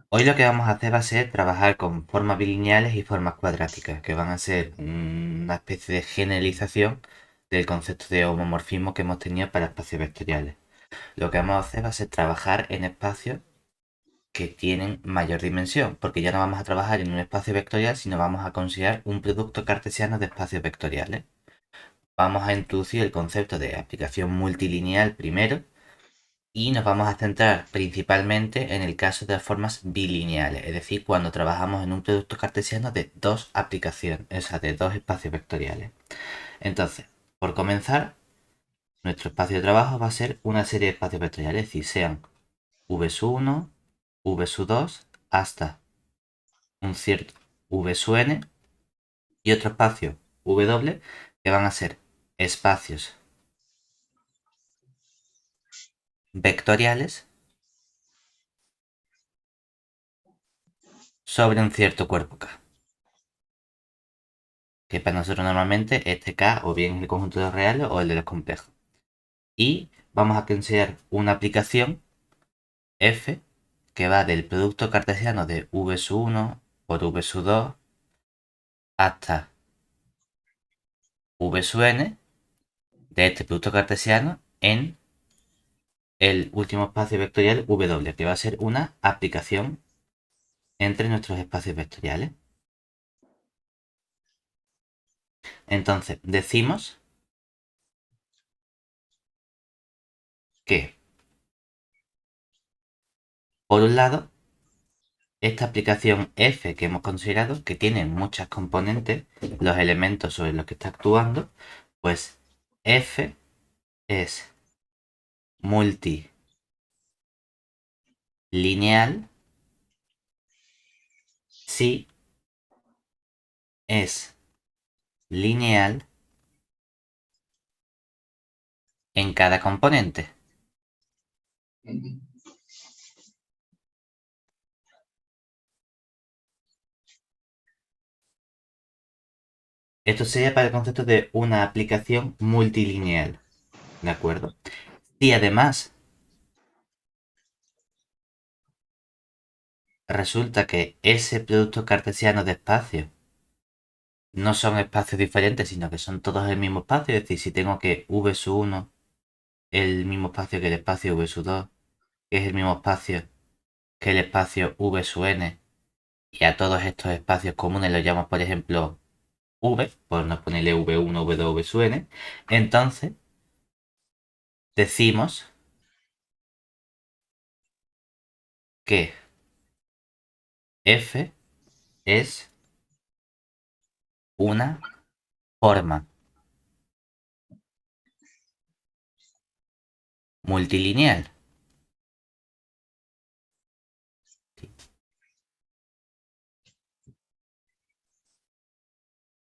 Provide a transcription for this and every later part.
Hoy lo que vamos a hacer va a ser trabajar con formas bilineales y formas cuadráticas, que van a ser una especie de generalización del concepto de homomorfismo que hemos tenido para espacios vectoriales. Lo que vamos a hacer va a ser trabajar en espacios que tienen mayor dimensión, porque ya no vamos a trabajar en un espacio vectorial, sino vamos a considerar un producto cartesiano de espacios vectoriales. Vamos a introducir el concepto de aplicación multilineal primero, y nos vamos a centrar principalmente en el caso de las formas bilineales, es decir, cuando trabajamos en un producto cartesiano de dos aplicaciones, o sea, de dos espacios vectoriales. Entonces, por comenzar, nuestro espacio de trabajo va a ser una serie de espacios vectoriales, es decir, sean v1, v2, hasta un cierto v y otro espacio w que van a ser espacios vectoriales sobre un cierto cuerpo K. Que para nosotros normalmente este K o bien es el conjunto de los reales o el de los complejos. Y vamos a considerar una aplicación f que va del producto cartesiano de v1 por v2 hasta v de este producto cartesiano en el último espacio vectorial w, que va a ser una aplicación entre nuestros espacios vectoriales. Entonces, decimos que, por un lado, esta aplicación f que hemos considerado, que tiene muchas componentes, los elementos sobre los que está actuando, pues f es multilineal si es lineal en cada componente. Esto sería para el concepto de una aplicación multilineal, ¿de acuerdo? Si además resulta que ese producto cartesiano de espacios no son espacios diferentes, sino que son todos el mismo espacio, es decir, si tengo que v1 el mismo espacio que el espacio v2, que es el mismo espacio que el espacio v sub n, y a todos estos espacios comunes los llamo, por ejemplo, v, por no ponerle v1, v2, v sub n, entonces decimos que f es una forma multilineal.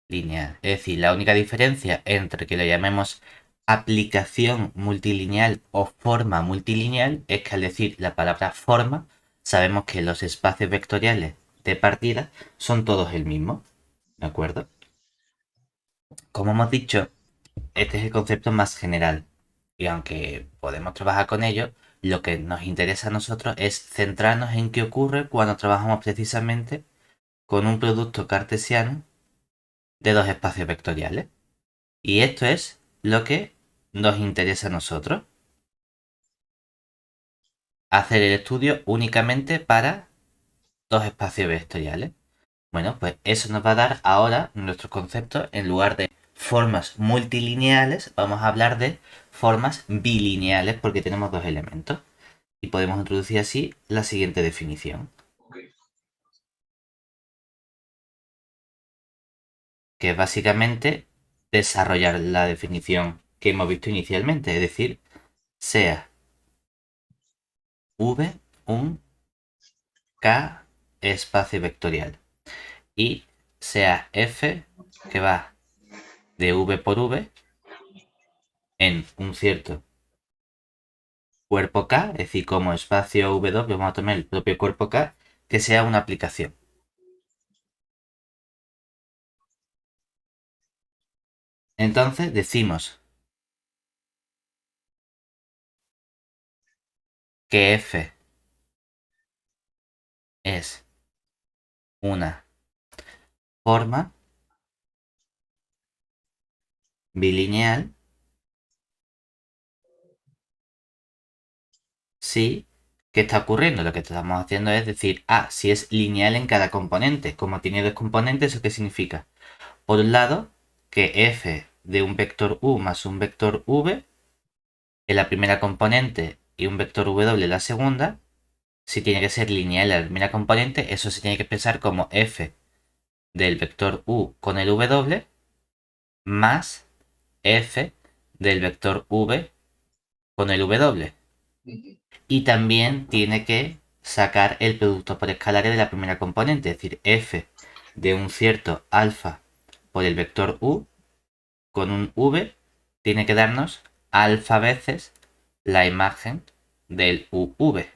Lineal. Es decir, la única diferencia entre que lo llamemos aplicación multilineal o forma multilineal es que al decir la palabra forma, sabemos que los espacios vectoriales de partida son todos el mismo. ¿De acuerdo? Como hemos dicho, este es el concepto más general. Y aunque podemos trabajar con ello, lo que nos interesa a nosotros es centrarnos en qué ocurre cuando trabajamos precisamente con un producto cartesiano de dos espacios vectoriales. Y esto es lo que nos interesa a nosotros. Hacer el estudio únicamente para dos espacios vectoriales. Bueno, pues eso nos va a dar ahora nuestro concepto, en lugar de formas multilineales, vamos a hablar de formas bilineales porque tenemos dos elementos. Y podemos introducir así la siguiente definición, que es básicamente desarrollar la definición que hemos visto inicialmente, es decir, sea V un K espacio vectorial y sea F que va de V por V en un cierto cuerpo K, es decir, como espacio V2, vamos a tomar el propio cuerpo K, que sea una aplicación. Entonces decimos que F una forma bilineal si, ¿qué está ocurriendo? Lo que estamos haciendo es decir, si es lineal en cada componente. Como tiene dos componentes, ¿eso qué significa? Por un lado, que f de un vector u más un vector v en la primera componente y un vector w en la segunda, si tiene que ser lineal en la primera componente, eso se tiene que expresar como f del vector u con el w más f del vector v con el w. Y también tiene que sacar el producto por escalares de la primera componente, es decir, f de un cierto alfa por el vector u con un v tiene que darnos alfa veces la imagen del uv.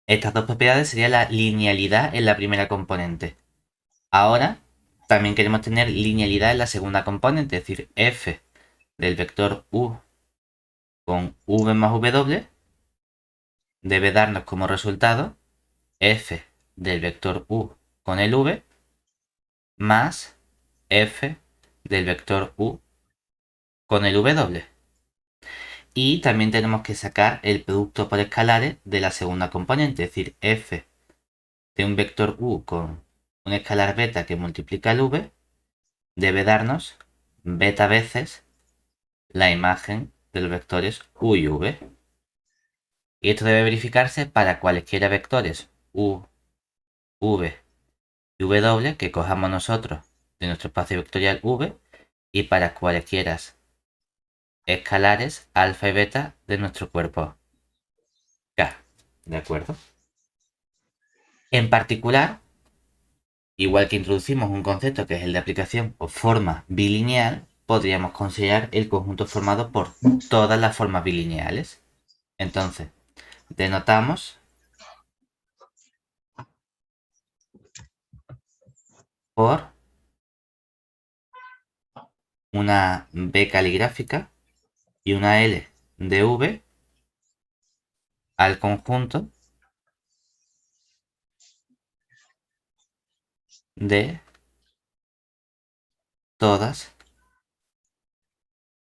Estas dos propiedades serían la linealidad en la primera componente. Ahora también queremos tener linealidad en la segunda componente, es decir, f del vector u con v más w debe darnos como resultado f del vector u con el v más f del vector u con el w. Y también tenemos que sacar el producto por escalares de la segunda componente, es decir, f de un vector u con un escalar beta que multiplica el v debe darnos beta veces la imagen de los vectores u y v. Y esto debe verificarse para cualesquiera vectores u, v y w que cojamos nosotros de nuestro espacio vectorial v y para cualesquiera escalares alfa y beta de nuestro cuerpo K. ¿De acuerdo? En particular, igual que introducimos un concepto que es el de aplicación o forma bilineal, podríamos considerar el conjunto formado por todas las formas bilineales. Entonces, denotamos por una B caligráfica y una L de V al conjunto de todas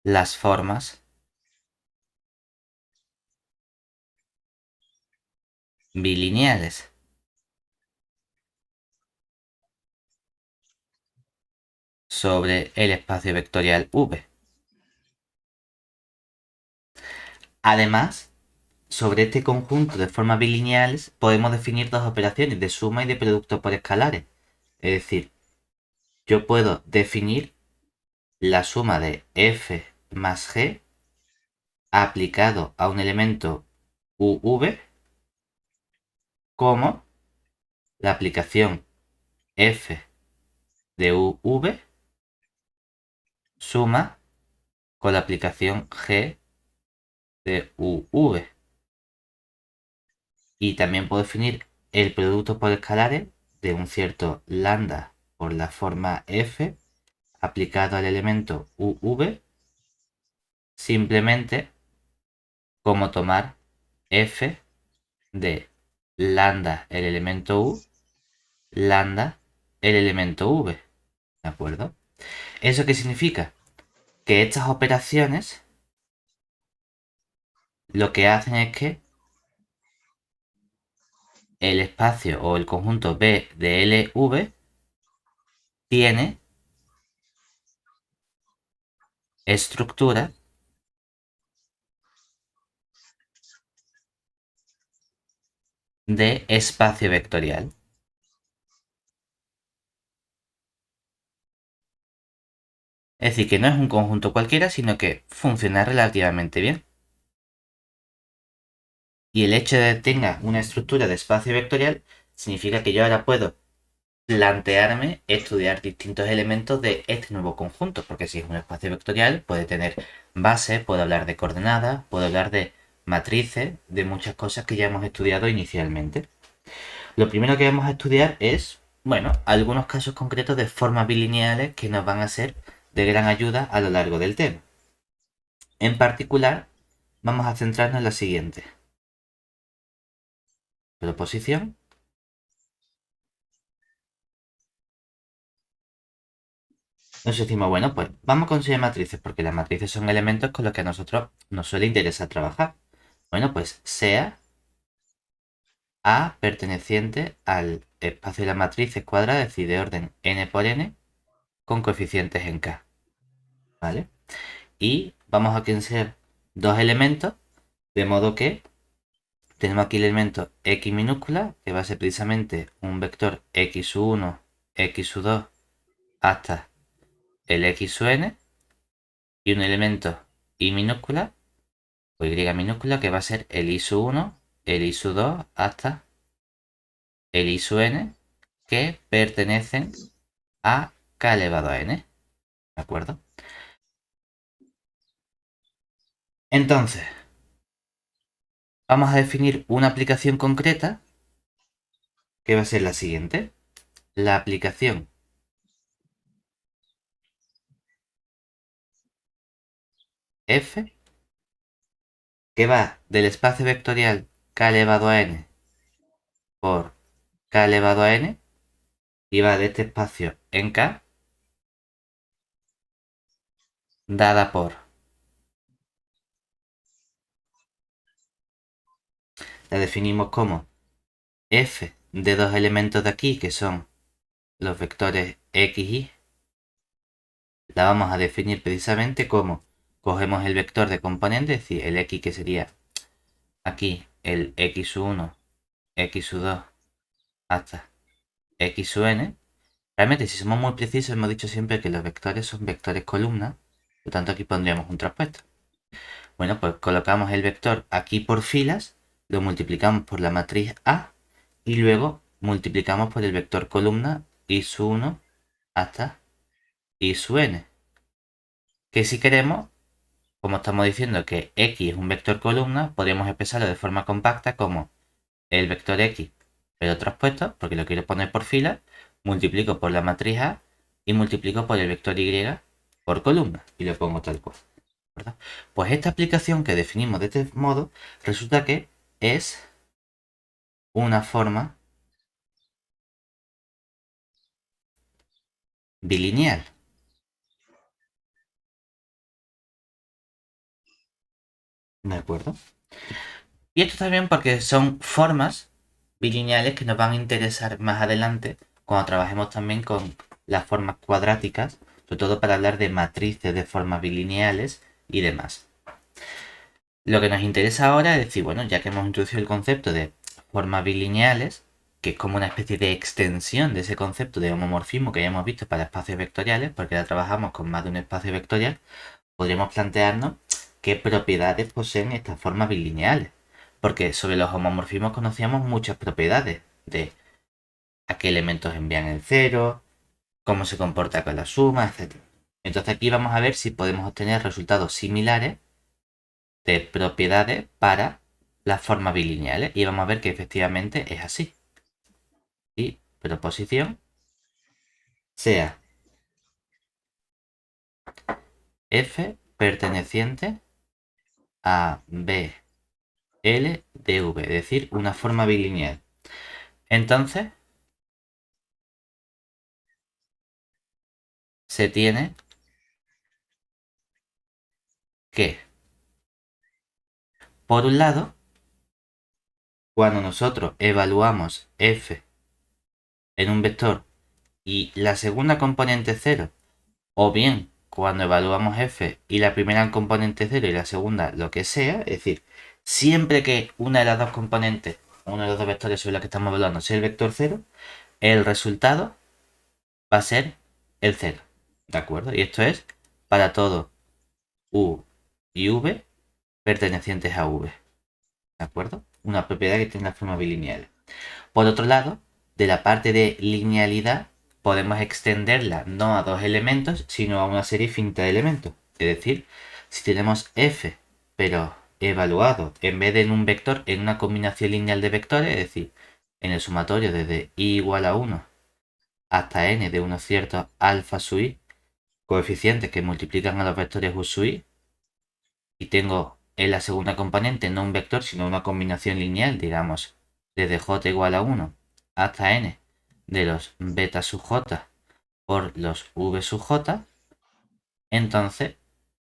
las formas bilineales sobre el espacio vectorial V. Además, sobre este conjunto de formas bilineales podemos definir dos operaciones de suma y de producto por escalares. Es decir, yo puedo definir la suma de f más g aplicado a un elemento uv como la aplicación f de uv suma con la aplicación g de uv. Y también puedo definir el producto por escalares de un cierto lambda por la forma f aplicado al elemento uv simplemente como tomar f de lambda el elemento u, lambda el elemento v. ¿De acuerdo? ¿Eso qué significa? Que estas operaciones lo que hacen es que el espacio o el conjunto B de LV tiene estructura de espacio vectorial. Es decir, que no es un conjunto cualquiera, sino que funciona relativamente bien. Y el hecho de que tenga una estructura de espacio vectorial significa que yo ahora puedo plantearme estudiar distintos elementos de este nuevo conjunto, porque si es un espacio vectorial puede tener base, puedo hablar de coordenadas, puedo hablar de matrices, de muchas cosas que ya hemos estudiado inicialmente. Lo primero que vamos a estudiar es, bueno, algunos casos concretos de formas bilineales que nos van a ser de gran ayuda a lo largo del tema. En particular, vamos a centrarnos en la siguiente. Proposición Nos decimos, bueno, pues vamos a conseguir matrices, porque las matrices son elementos con los que a nosotros nos suele interesar trabajar. Bueno, pues sea A perteneciente al espacio de las matrices cuadradas, es decir, de orden n por n, con coeficientes en K, ¿vale? Y vamos a conseguir dos elementos, de modo que tenemos aquí el elemento x minúscula, que va a ser precisamente un vector x1, x2, hasta el x n, y un elemento y minúscula, o y minúscula, que va a ser el y1, el y2, hasta el y que pertenecen a k elevado a n, ¿de acuerdo? Entonces, vamos a definir una aplicación concreta que va a ser la siguiente. La aplicación f, que va del espacio vectorial k elevado a n por k elevado a n, y va de este espacio en k, dada por, la definimos como f de dos elementos de aquí, que son los vectores x, y, la vamos a definir precisamente como cogemos el vector de componente, es decir, el x, que sería aquí el x1, x2, hasta xn. Realmente, si somos muy precisos, hemos dicho siempre que los vectores son vectores columna, por lo tanto aquí pondríamos un traspuesto. Bueno, pues colocamos el vector aquí por filas, lo multiplicamos por la matriz A y luego multiplicamos por el vector columna i su 1 hasta i su n. Que si queremos, como estamos diciendo que x es un vector columna, podríamos expresarlo de forma compacta como el vector x, pero traspuesto, porque lo quiero poner por fila, multiplico por la matriz A y multiplico por el vector y por columna y lo pongo tal cual, ¿verdad? Pues esta aplicación que definimos de este modo resulta que es una forma bilineal, ¿de acuerdo? Y esto está bien porque son formas bilineales que nos van a interesar más adelante cuando trabajemos también con las formas cuadráticas, sobre todo para hablar de matrices de formas bilineales y demás. Lo que nos interesa ahora es decir, bueno, ya que hemos introducido el concepto de formas bilineales, que es como una especie de extensión de ese concepto de homomorfismo que ya hemos visto para espacios vectoriales, porque ahora trabajamos con más de un espacio vectorial, podríamos plantearnos qué propiedades poseen estas formas bilineales. Porque sobre los homomorfismos conocíamos muchas propiedades de a qué elementos envían el cero, cómo se comporta con la suma, etc. Entonces aquí vamos a ver si podemos obtener resultados similares de propiedades para las formas bilineales y vamos a ver que efectivamente es así. Y proposición sea f perteneciente a b l de v, es decir, una forma bilineal. Entonces se tiene que, por un lado, cuando nosotros evaluamos f en un vector y la segunda componente 0, o bien cuando evaluamos f y la primera componente 0 y la segunda lo que sea, es decir, siempre que una de las dos componentes, uno de los dos vectores sobre los que estamos evaluando sea el vector 0, el resultado va a ser el 0, ¿de acuerdo? Y esto es para todo u y v pertenecientes a v, ¿de acuerdo? Una propiedad que tiene la forma bilineal. Por otro lado, de la parte de linealidad podemos extenderla no a dos elementos, sino a una serie finita de elementos. Es decir, si tenemos f, pero evaluado en vez de en un vector, en una combinación lineal de vectores, es decir, en el sumatorio desde i igual a 1 hasta n de unos ciertos alfa sub i, coeficientes que multiplican a los vectores u sub i, y tengo en la segunda componente no un vector, sino una combinación lineal, digamos, desde j igual a 1 hasta n de los beta sub j por los v sub j, Entonces,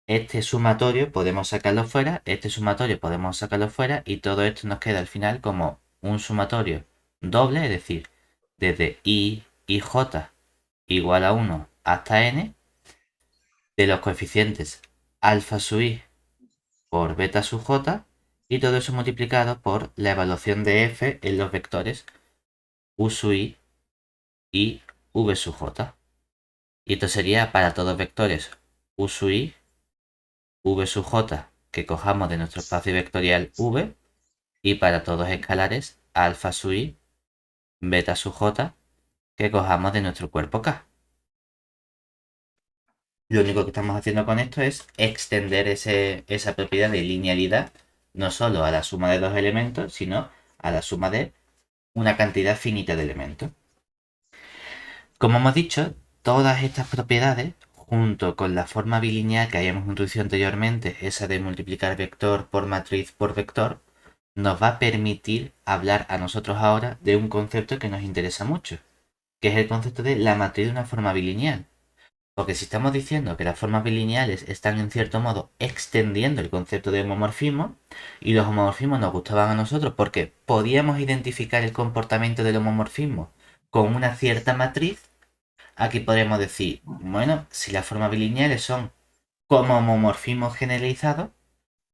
este sumatorio podemos sacarlo fuera, este sumatorio podemos sacarlo fuera y todo esto nos queda al final como un sumatorio doble, es decir, desde I y J igual a 1 hasta n de los coeficientes alfa sub i por beta sub j y todo eso multiplicado por la evaluación de f en los vectores u sub i y v sub j. Y esto sería para todos vectores u sub i, v sub j que cojamos de nuestro espacio vectorial v y para todos escalares alfa sub i, beta sub j que cojamos de nuestro cuerpo K. Lo único que estamos haciendo con esto es extender esa propiedad de linealidad no solo a la suma de dos elementos, sino a la suma de una cantidad finita de elementos. Como hemos dicho, todas estas propiedades, junto con la forma bilineal que habíamos introducido anteriormente, esa de multiplicar vector por matriz por vector, nos va a permitir hablar a nosotros ahora de un concepto que nos interesa mucho, que es el concepto de la matriz de una forma bilineal. Porque si estamos diciendo que las formas bilineales están en cierto modo extendiendo el concepto de homomorfismo, y los homomorfismos nos gustaban a nosotros porque podíamos identificar el comportamiento del homomorfismo con una cierta matriz, aquí podemos decir, bueno, si las formas bilineales son como homomorfismos generalizados,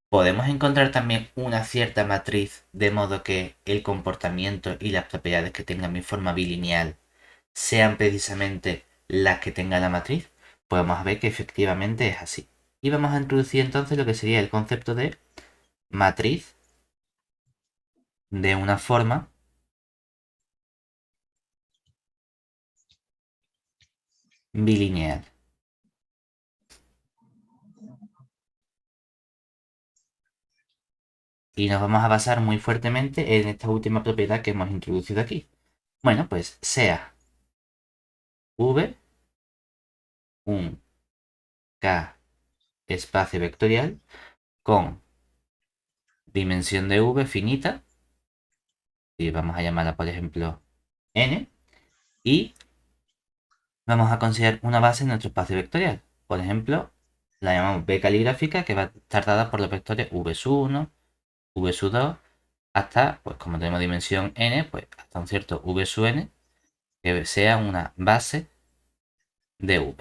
podemos encontrar también una cierta matriz de modo que el comportamiento y las propiedades que tenga mi forma bilineal sean precisamente las que tenga la matriz. Podemos ver que efectivamente es así. Y vamos a introducir entonces lo que sería el concepto de matriz de una forma bilineal. Y nos vamos a basar muy fuertemente en esta última propiedad que hemos introducido aquí. Bueno, pues sea V un K espacio vectorial con dimensión de V finita, y vamos a llamarla por ejemplo n, y vamos a considerar una base en nuestro espacio vectorial. Por ejemplo, la llamamos B caligráfica, que va a estar dada por los vectores v sub 1, v sub 2, hasta, pues como tenemos dimensión n, pues hasta un cierto v sub n, que sea una base de v.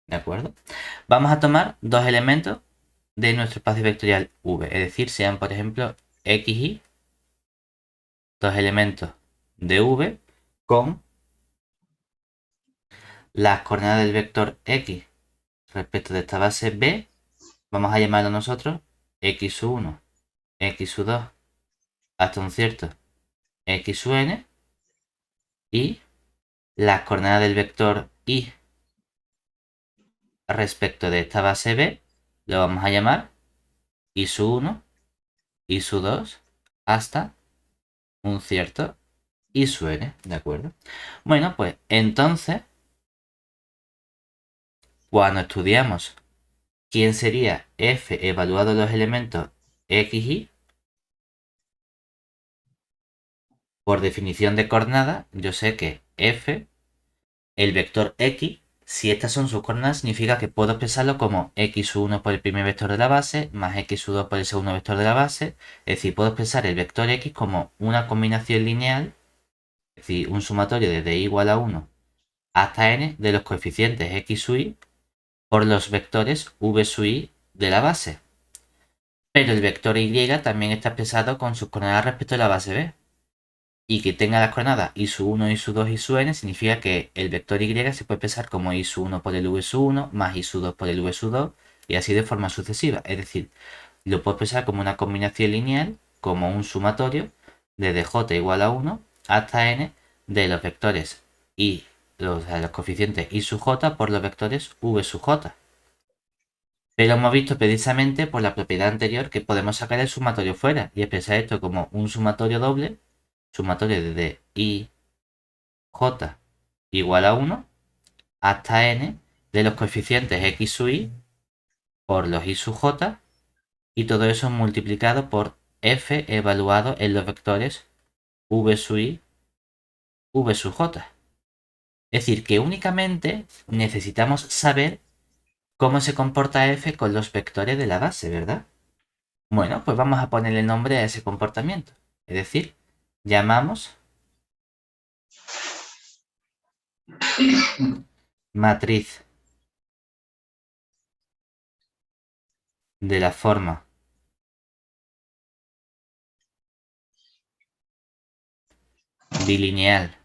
¿De acuerdo? Vamos a tomar dos elementos de nuestro espacio vectorial v, es decir, sean por ejemplo x y, dos elementos de v con las coordenadas del vector x respecto de esta base b, vamos a llamarlo nosotros x sub 1, x sub 2, hasta un cierto x sub n, y las coordenadas del vector y respecto de esta base b lo vamos a llamar y sub 1, y sub 2, hasta un cierto y sub n, ¿de acuerdo? Bueno, pues entonces, cuando estudiamos quién sería f evaluado los elementos x, y, por definición de coordenada, yo sé que f, el vector x, si estas son sus coordenadas, significa que puedo expresarlo como x1 por el primer vector de la base, más x2 por el segundo vector de la base. Es decir, puedo expresar el vector x como una combinación lineal, es decir, un sumatorio desde i igual a 1 hasta n de los coeficientes x sub i por los vectores v sub i de la base. Pero el vector y también está expresado con sus coordenadas respecto a la base b. Y que tenga las coordenadas i sub 1, i sub 2, i sub n significa que el vector y se puede expresar como i sub 1 por el v sub 1 más i sub 2 por el v sub 2 y así de forma sucesiva. Es decir, lo puedo expresar como una combinación lineal, como un sumatorio desde j igual a 1 hasta n de los vectores y los coeficientes i sub j por los vectores v sub j. Pero hemos visto precisamente por la propiedad anterior que podemos sacar el sumatorio fuera y expresar esto como un sumatorio doble, sumatorio desde i j igual a 1 hasta n de los coeficientes x sub i por los i sub j y todo eso multiplicado por f evaluado en los vectores v sub i, v sub j. Es decir, que únicamente necesitamos saber cómo se comporta f con los vectores de la base, ¿verdad? Bueno, pues vamos a ponerle nombre a ese comportamiento. Es decir, llamamos matriz de la forma bilineal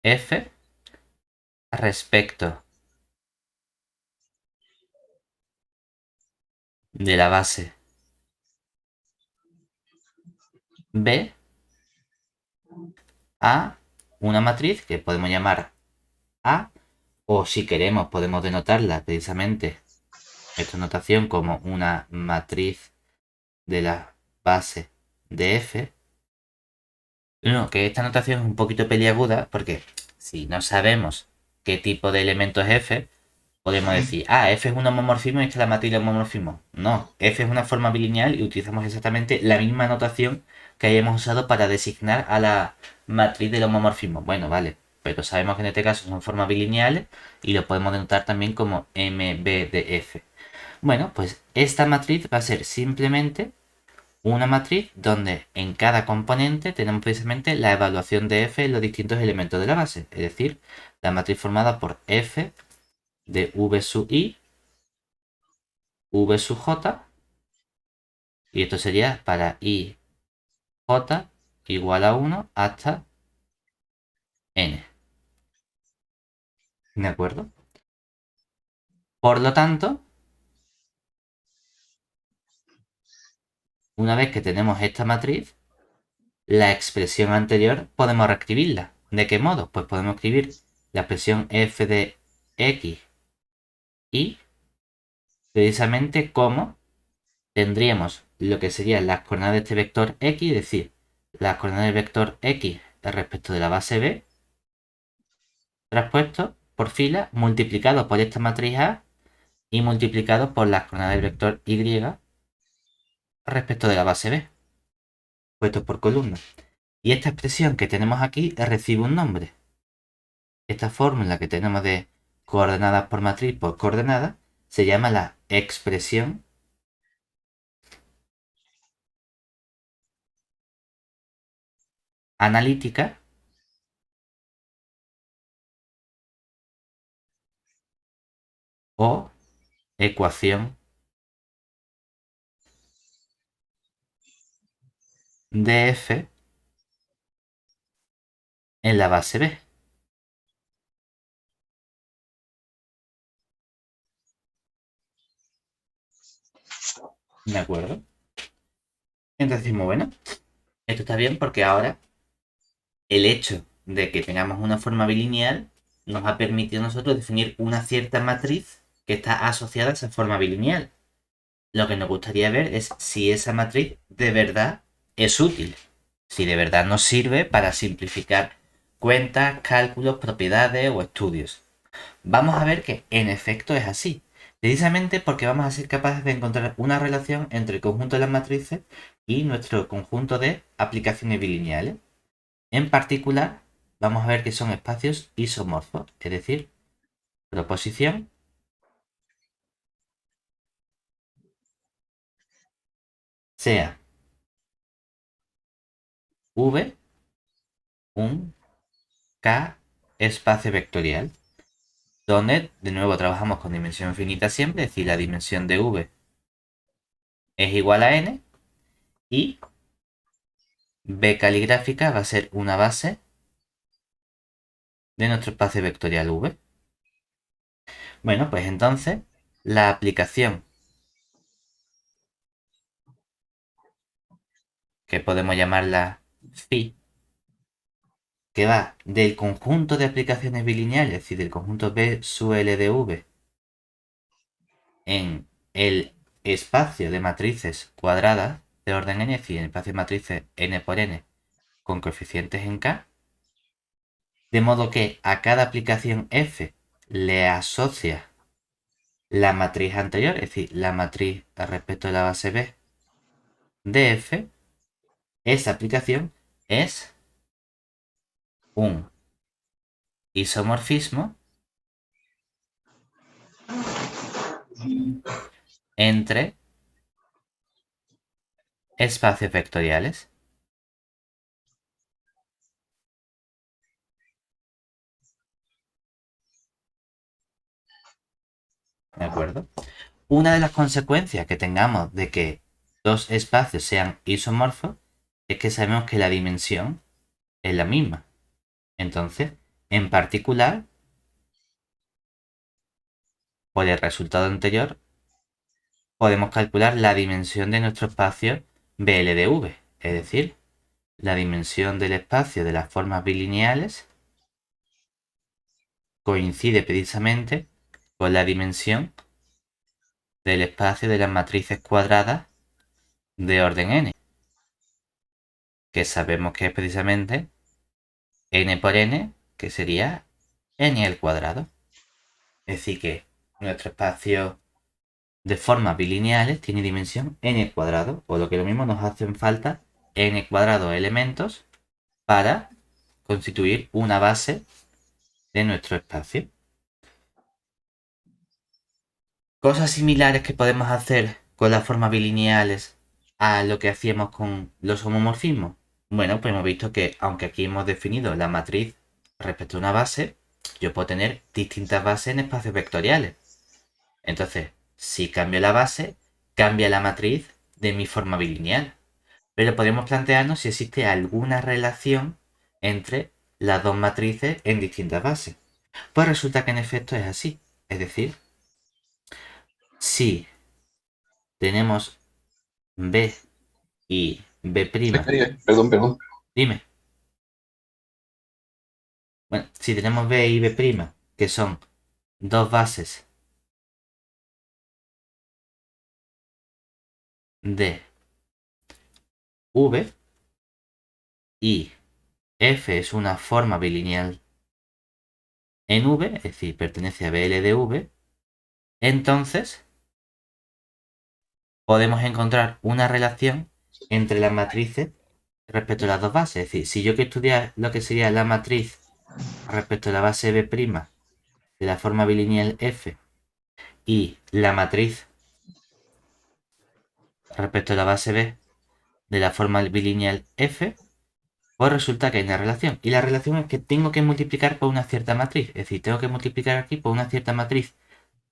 f respecto de la base B a una matriz que podemos llamar A, o si queremos podemos denotarla precisamente esta notación como una matriz de la base de F. No, que esta notación es un poquito peliaguda porque si no sabemos qué tipo de elemento es F, podemos decir, F es un homomorfismo y esta es la matriz de homomorfismo. No, F es una forma bilineal y utilizamos exactamente la misma notación que hayamos usado para designar a la matriz del homomorfismo. Bueno, vale, pero sabemos que en este caso son formas bilineales y lo podemos denotar también como MB de F. Bueno, pues esta matriz va a ser simplemente una matriz donde en cada componente tenemos precisamente la evaluación de f en los distintos elementos de la base, es decir, la matriz formada por f de v sub i, v sub j, y esto sería para i j igual a 1 hasta n. ¿De acuerdo? Por lo tanto, una vez que tenemos esta matriz, la expresión anterior podemos reescribirla. ¿De qué modo? Pues podemos escribir la expresión f de x y precisamente como tendríamos lo que serían las coordenadas de este vector x, es decir, las coordenadas del vector x respecto de la base b, traspuesto por fila, multiplicado por esta matriz A y multiplicado por las coordenadas del vector y respecto de la base b, puestos por columna. Y esta expresión que tenemos aquí recibe un nombre. Esta fórmula que tenemos de coordenadas por matriz por coordenada se llama la expresión analítica o ecuación de f en la base b. ¿De acuerdo? Entonces decimos, bueno, esto está bien porque ahora el hecho de que tengamos una forma bilineal nos ha permitido a nosotros definir una cierta matriz que está asociada a esa forma bilineal. Lo que nos gustaría ver es si esa matriz de verdad es útil, si de verdad nos sirve para simplificar cuentas, cálculos, propiedades o estudios. Vamos a ver que en efecto es así, precisamente porque vamos a ser capaces de encontrar una relación entre el conjunto de las matrices y nuestro conjunto de aplicaciones bilineales. En particular, vamos a ver que son espacios isomorfos, es decir, proposición sea V un K espacio vectorial, donde de nuevo trabajamos con dimensión finita siempre, es decir, la dimensión de V es igual a n y B caligráfica va a ser una base de nuestro espacio vectorial V. Bueno, pues entonces la aplicación que podemos llamarla phi, que va del conjunto de aplicaciones bilineales, es decir, del conjunto B sub L de V en el espacio de matrices cuadradas de orden n, es decir, en el espacio de matrices n por n con coeficientes en K, de modo que a cada aplicación f le asocia la matriz anterior, es decir, la matriz respecto de la base B de f, esa aplicación es un isomorfismo entre espacios vectoriales. ¿De acuerdo? Una de las consecuencias que tengamos de que dos espacios sean isomorfos es que sabemos que la dimensión es la misma. Entonces, en particular, por el resultado anterior, podemos calcular la dimensión de nuestro espacio BLDV, es decir, la dimensión del espacio de las formas bilineales coincide precisamente con la dimensión del espacio de las matrices cuadradas de orden n, que sabemos que es precisamente n por n, que sería n al cuadrado. Es decir, que nuestro espacio de formas bilineales tiene dimensión n al cuadrado, o lo que lo mismo nos hacen falta n cuadrado elementos para constituir una base de nuestro espacio. Cosas similares que podemos hacer con las formas bilineales a lo que hacíamos con los homomorfismos. Bueno, pues hemos visto que aunque aquí hemos definido la matriz respecto a una base, yo puedo tener distintas bases en espacios vectoriales. Entonces, si cambio la base, cambia la matriz de mi forma bilineal. Pero podemos plantearnos si existe alguna relación entre las dos matrices en distintas bases. Pues resulta que en efecto es así. Es decir, si tenemos B y B', Perdón. dime, bueno, si tenemos B y B', que son dos bases de V y F es una forma bilineal en V, es decir, pertenece a BL de V, entonces podemos encontrar una relación entre las matrices respecto a las dos bases. Es decir, si yo quiero estudiar lo que sería la matriz respecto a la base B' de la forma bilineal F y la matriz respecto a la base B de la forma bilineal F, pues resulta que hay una relación. Y la relación es que tengo que multiplicar por una cierta matriz. Es decir, tengo que multiplicar aquí por una cierta matriz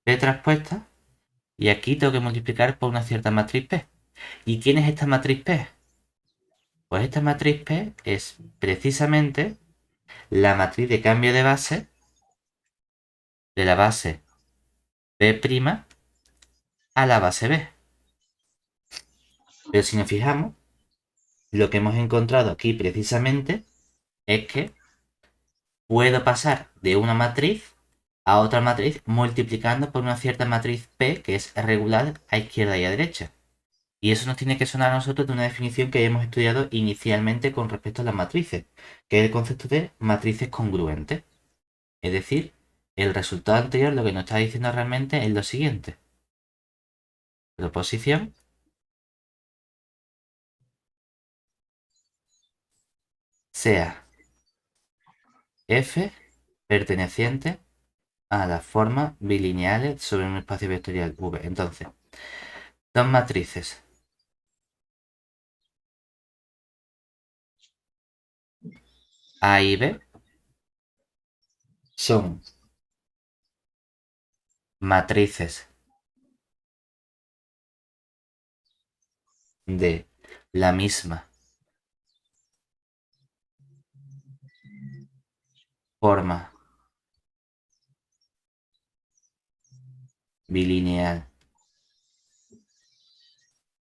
P transpuesta y aquí tengo que multiplicar por una cierta matriz P. ¿Y quién es esta matriz P? Pues esta matriz P es precisamente la matriz de cambio de base de la base B' a la base B. Pero si nos fijamos, lo que hemos encontrado aquí precisamente es que puedo pasar de una matriz a otra matriz multiplicando por una cierta matriz P que es regular a izquierda y a derecha. Y eso nos tiene que sonar a nosotros de una definición que hemos estudiado inicialmente con respecto a las matrices, que es el concepto de matrices congruentes. Es decir, el resultado anterior lo que nos está diciendo realmente es lo siguiente. Proposición sea F perteneciente a las formas bilineales sobre un espacio vectorial V. Entonces, dos matrices A y B son matrices de la misma forma bilineal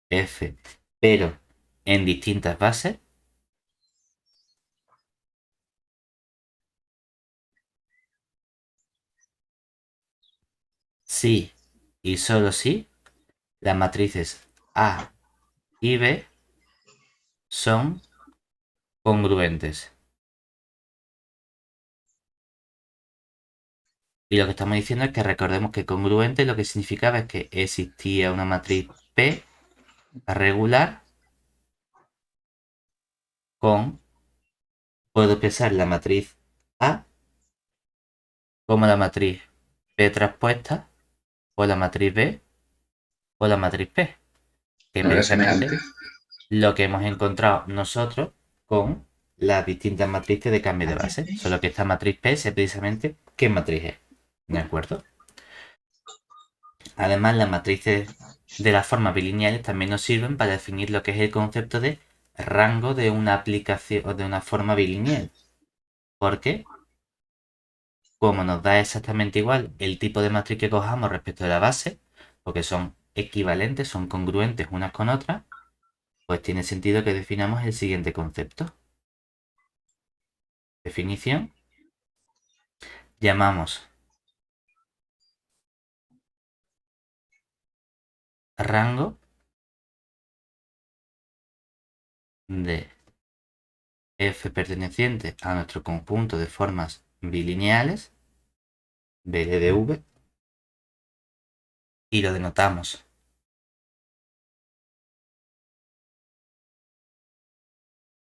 F, pero en distintas bases, si y solo si las matrices A y B son congruentes. Y lo que estamos diciendo es que recordemos que congruente lo que significaba es que existía una matriz P regular con, puedo pensar la matriz A como la matriz P transpuesta, o la matriz B, o la matriz P, que es Claro, es semejante. precisamente lo que hemos encontrado nosotros con las distintas matrices de cambio de base. Solo que esta matriz P es precisamente qué matriz es. ¿De acuerdo? Además, las matrices de las formas bilineales también nos sirven para definir lo que es el concepto de rango de una aplicación o de una forma bilineal. Porque, como nos da exactamente igual el tipo de matriz que cojamos respecto de la base, porque son equivalentes, son congruentes unas con otras, pues tiene sentido que definamos el siguiente concepto. Definición. Llamamos rango de f perteneciente a nuestro conjunto de formas bilineales, BLDV, y lo denotamos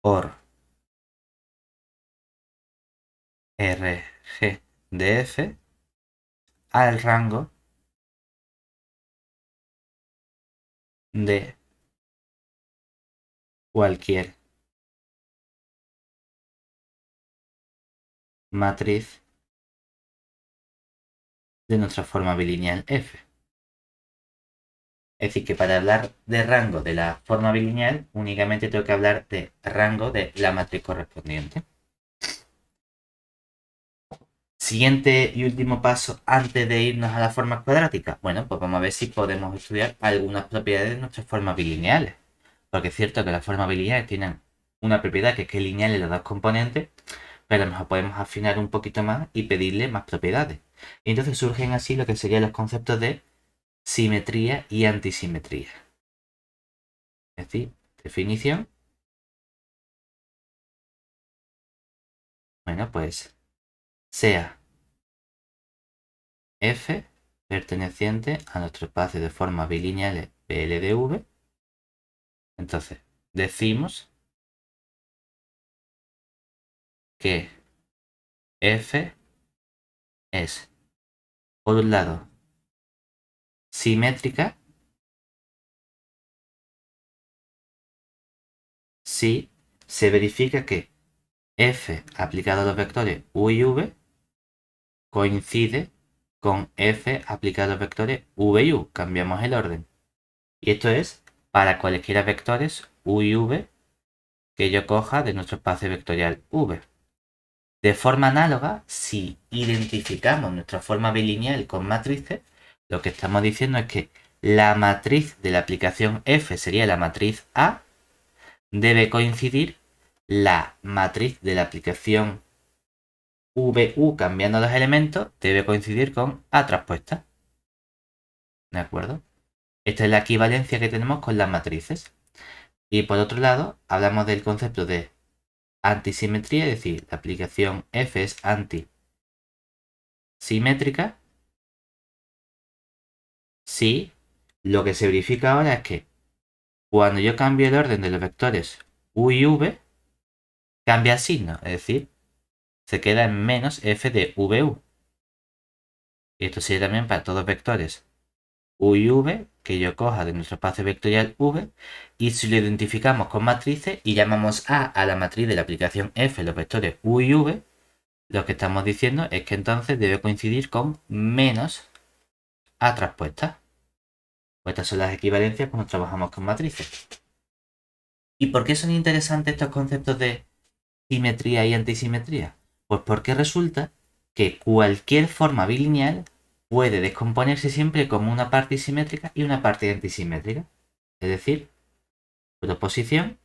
por RG de f al rango de cualquier matriz de nuestra forma bilineal f. Es decir, que para hablar de rango de la forma bilineal, únicamente tengo que hablar de rango de la matriz correspondiente. Siguiente y último paso antes de irnos a las formas cuadráticas. Bueno, pues vamos a ver si podemos estudiar algunas propiedades de nuestras formas bilineales. Porque es cierto que las formas bilineales tienen una propiedad que es que es lineal en los dos componentes, pero a lo mejor podemos afinar un poquito más y pedirle más propiedades. Y entonces surgen así lo que serían los conceptos de simetría y antisimetría. Es decir, definición. Bueno, pues sea f perteneciente a nuestro espacio de formas bilineales BLDV. Entonces, decimos que f es, por un lado, simétrica si se verifica que f aplicado a los vectores u y v coincide con f aplicado a los vectores v y u. Cambiamos el orden. Y esto es para cualesquiera vectores u y v que yo coja de nuestro espacio vectorial v. De forma análoga, si identificamos nuestra forma bilineal con matrices, lo que estamos diciendo es que la matriz de la aplicación f sería la matriz A, debe coincidir la matriz de la aplicación VU cambiando los elementos, debe coincidir con A transpuesta. ¿De acuerdo? Esta es la equivalencia que tenemos con las matrices. Y por otro lado, hablamos del concepto de antisimetría, es decir, la aplicación f es antisimétrica si lo que se verifica ahora es que cuando yo cambio el orden de los vectores u y v, cambia el signo, es decir, se queda en menos f de vu. Y esto sería también para todos los vectores u y v que yo coja de nuestro espacio vectorial v, y si lo identificamos con matrices y llamamos a la matriz de la aplicación f los vectores u y v, lo que estamos diciendo es que entonces debe coincidir con menos a transpuesta. Pues estas son las equivalencias cuando trabajamos con matrices. ¿Y por qué son interesantes estos conceptos de simetría y antisimetría? Pues porque resulta que cualquier forma bilineal puede descomponerse siempre como una parte simétrica y una parte antisimétrica. Es decir, proposición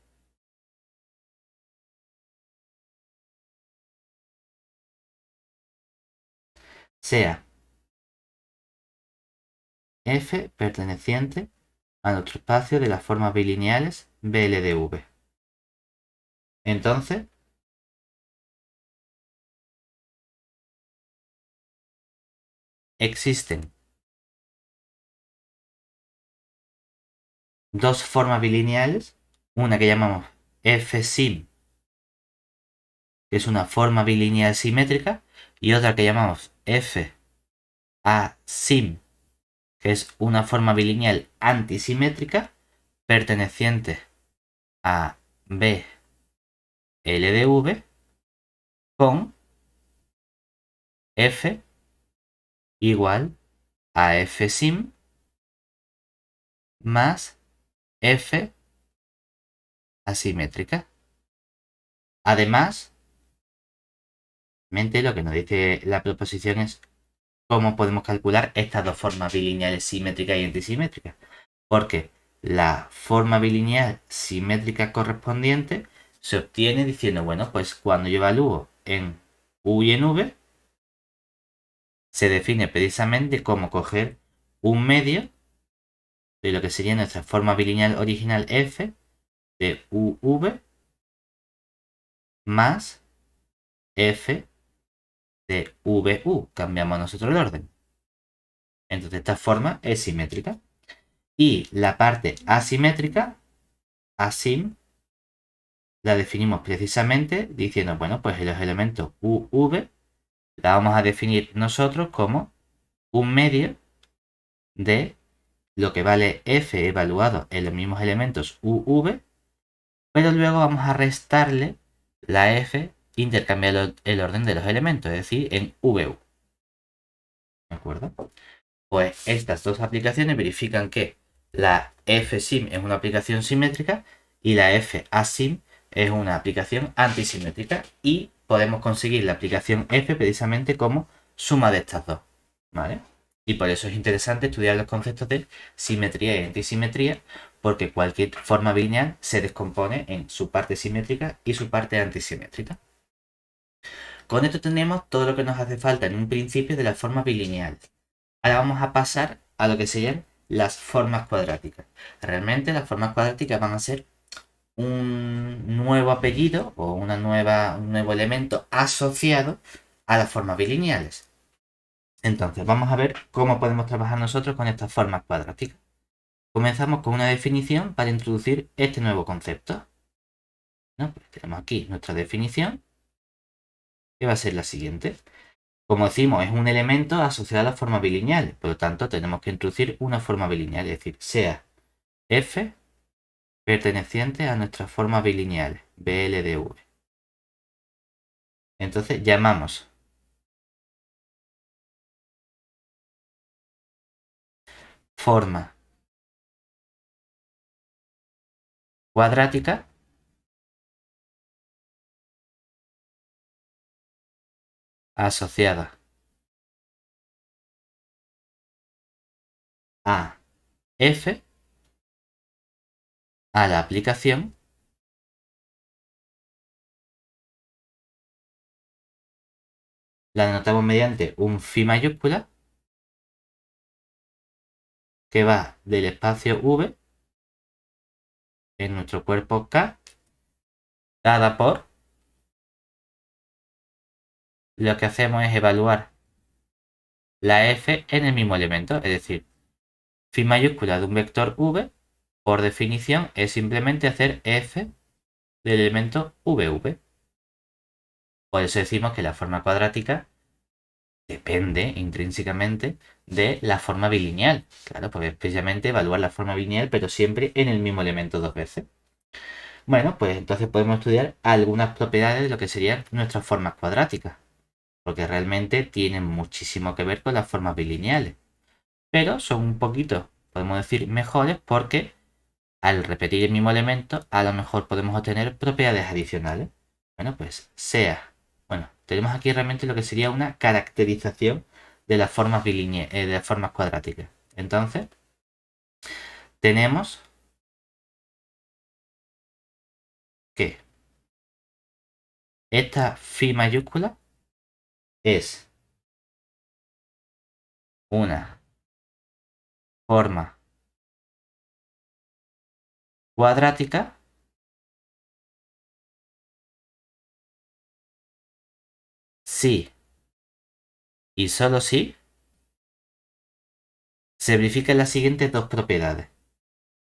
sea f perteneciente a nuestro espacio de las formas bilineales BLDV. Entonces, existen dos formas bilineales, una que llamamos f-sim, que es una forma bilineal simétrica, y otra que llamamos f a sim, que es una forma bilineal antisimétrica perteneciente a b L de v con f igual a f sim más f asimétrica. Además, lo que nos dice la proposición es cómo podemos calcular estas dos formas bilineales simétricas y antisimétricas. Porque la forma bilineal simétrica correspondiente se obtiene diciendo, bueno, pues cuando yo evalúo en u y en v, se define precisamente cómo coger un medio de lo que sería nuestra forma bilineal original f de uv más f de vu. Cambiamos nosotros el orden. Entonces esta forma es simétrica. Y la parte asimétrica, asim, la definimos precisamente diciendo, bueno, pues los elementos uv la vamos a definir nosotros como un medio de lo que vale f evaluado en los mismos elementos uv, pero luego vamos a restarle la f intercambiando el orden de los elementos, es decir, en vu. ¿De acuerdo? Pues estas dos aplicaciones verifican que la fsim es una aplicación simétrica y la fasim es una aplicación antisimétrica, y podemos conseguir la aplicación f precisamente como suma de estas dos, ¿vale? Y por eso es interesante estudiar los conceptos de simetría y antisimetría, porque cualquier forma bilineal se descompone en su parte simétrica y su parte antisimétrica. Con esto tenemos todo lo que nos hace falta en un principio de la forma bilineal. Ahora vamos a pasar a lo que serían las formas cuadráticas. Realmente las formas cuadráticas van a ser un nuevo apellido o un nuevo elemento asociado a las formas bilineales. Entonces, vamos a ver cómo podemos trabajar nosotros con estas formas cuadráticas. Comenzamos con una definición para introducir este nuevo concepto. ¿No? Pues tenemos aquí nuestra definición, que va a ser la siguiente. Como decimos, es un elemento asociado a las formas bilineales, por lo tanto tenemos que introducir una forma bilineal, es decir, sea f perteneciente a nuestras formas bilineales, BL de V. Entonces llamamos forma cuadrática asociada a f a la aplicación la denotamos mediante un phi mayúscula que va del espacio V en nuestro cuerpo K, dada por lo que hacemos es evaluar la f en el mismo elemento, es decir, phi mayúscula de un vector V, por definición, es simplemente hacer f del elemento VV. Por eso decimos que la forma cuadrática depende intrínsecamente de la forma bilineal. Claro, porque es precisamente evaluar la forma bilineal, pero siempre en el mismo elemento dos veces. Bueno, pues entonces podemos estudiar algunas propiedades de lo que serían nuestras formas cuadráticas, porque realmente tienen muchísimo que ver con las formas bilineales. Pero son un poquito, podemos decir, mejores porque al repetir el mismo elemento, a lo mejor podemos obtener propiedades adicionales. Bueno, pues bueno, tenemos aquí realmente lo que sería una caracterización de las formas de las formas cuadráticas. Entonces, tenemos que esta phi mayúscula es una forma cuadrática si y solo si se verifican las siguientes dos propiedades.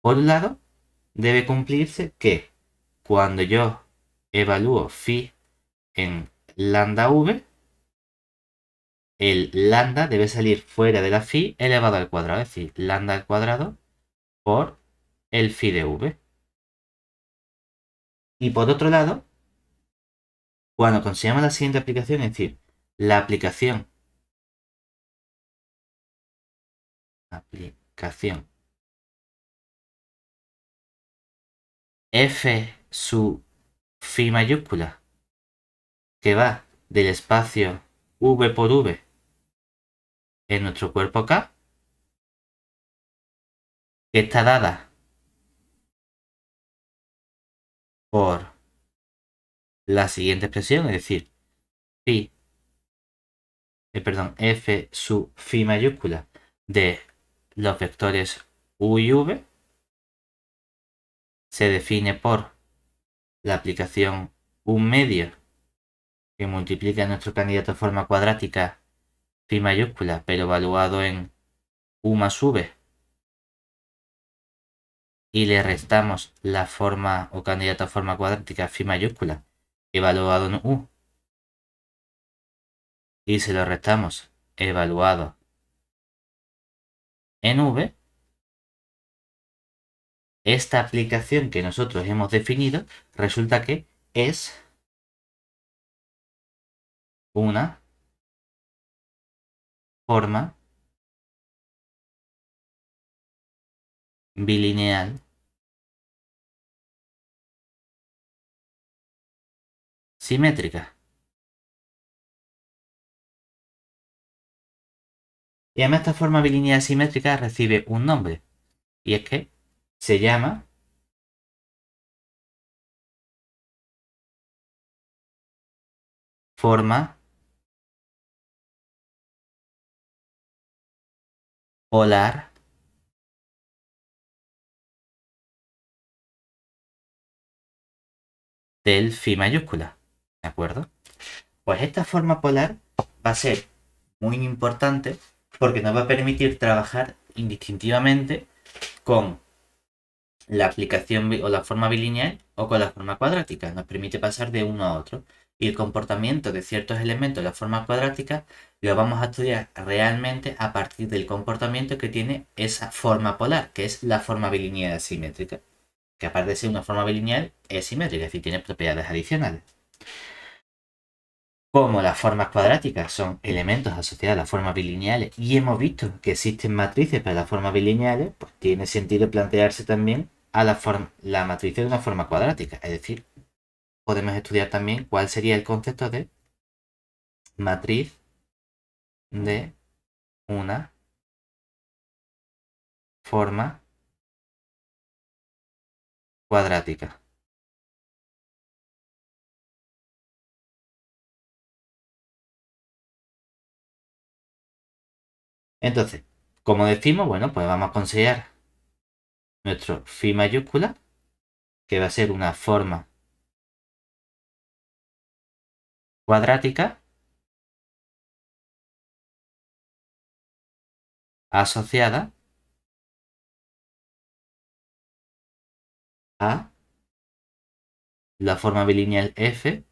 Por un lado, debe cumplirse que cuando yo evalúo phi en lambda v, el lambda debe salir fuera de la phi elevado al cuadrado, es decir, lambda al cuadrado por el phi de v. Y por otro lado, cuando consideramos la siguiente aplicación, es decir, la aplicación f sub phi mayúscula, que va del espacio v por v en nuestro cuerpo K, que está dada por la siguiente expresión, es decir, phi, f sub phi mayúscula de los vectores u y v, se define por la aplicación un medio que multiplica nuestro candidato de forma cuadrática phi mayúscula, pero evaluado en u más v, y le restamos la forma o candidato a forma cuadrática phi mayúscula evaluado en u, y se lo restamos evaluado en v, esta aplicación que nosotros hemos definido resulta que es una forma bilineal simétrica. Y además esta forma bilineal simétrica recibe un nombre, y es que se llama forma polar del phi mayúscula. ¿De acuerdo? Pues esta forma polar va a ser muy importante porque nos va a permitir trabajar indistintivamente con la aplicación o la forma bilineal o con la forma cuadrática. Nos permite pasar de uno a otro. Y el comportamiento de ciertos elementos de la forma cuadrática lo vamos a estudiar realmente a partir del comportamiento que tiene esa forma polar, que es la forma bilineal simétrica. Que aparte de ser una forma bilineal, es simétrica, es decir, tiene propiedades adicionales. Como las formas cuadráticas son elementos asociados a las formas bilineales y hemos visto que existen matrices para las formas bilineales, pues tiene sentido plantearse también a la matriz de una forma cuadrática. Es decir, podemos estudiar también cuál sería el concepto de matriz de una forma cuadrática. Entonces, como decimos, bueno, pues vamos a considerar nuestro phi mayúscula, que va a ser una forma cuadrática asociada a la forma bilineal f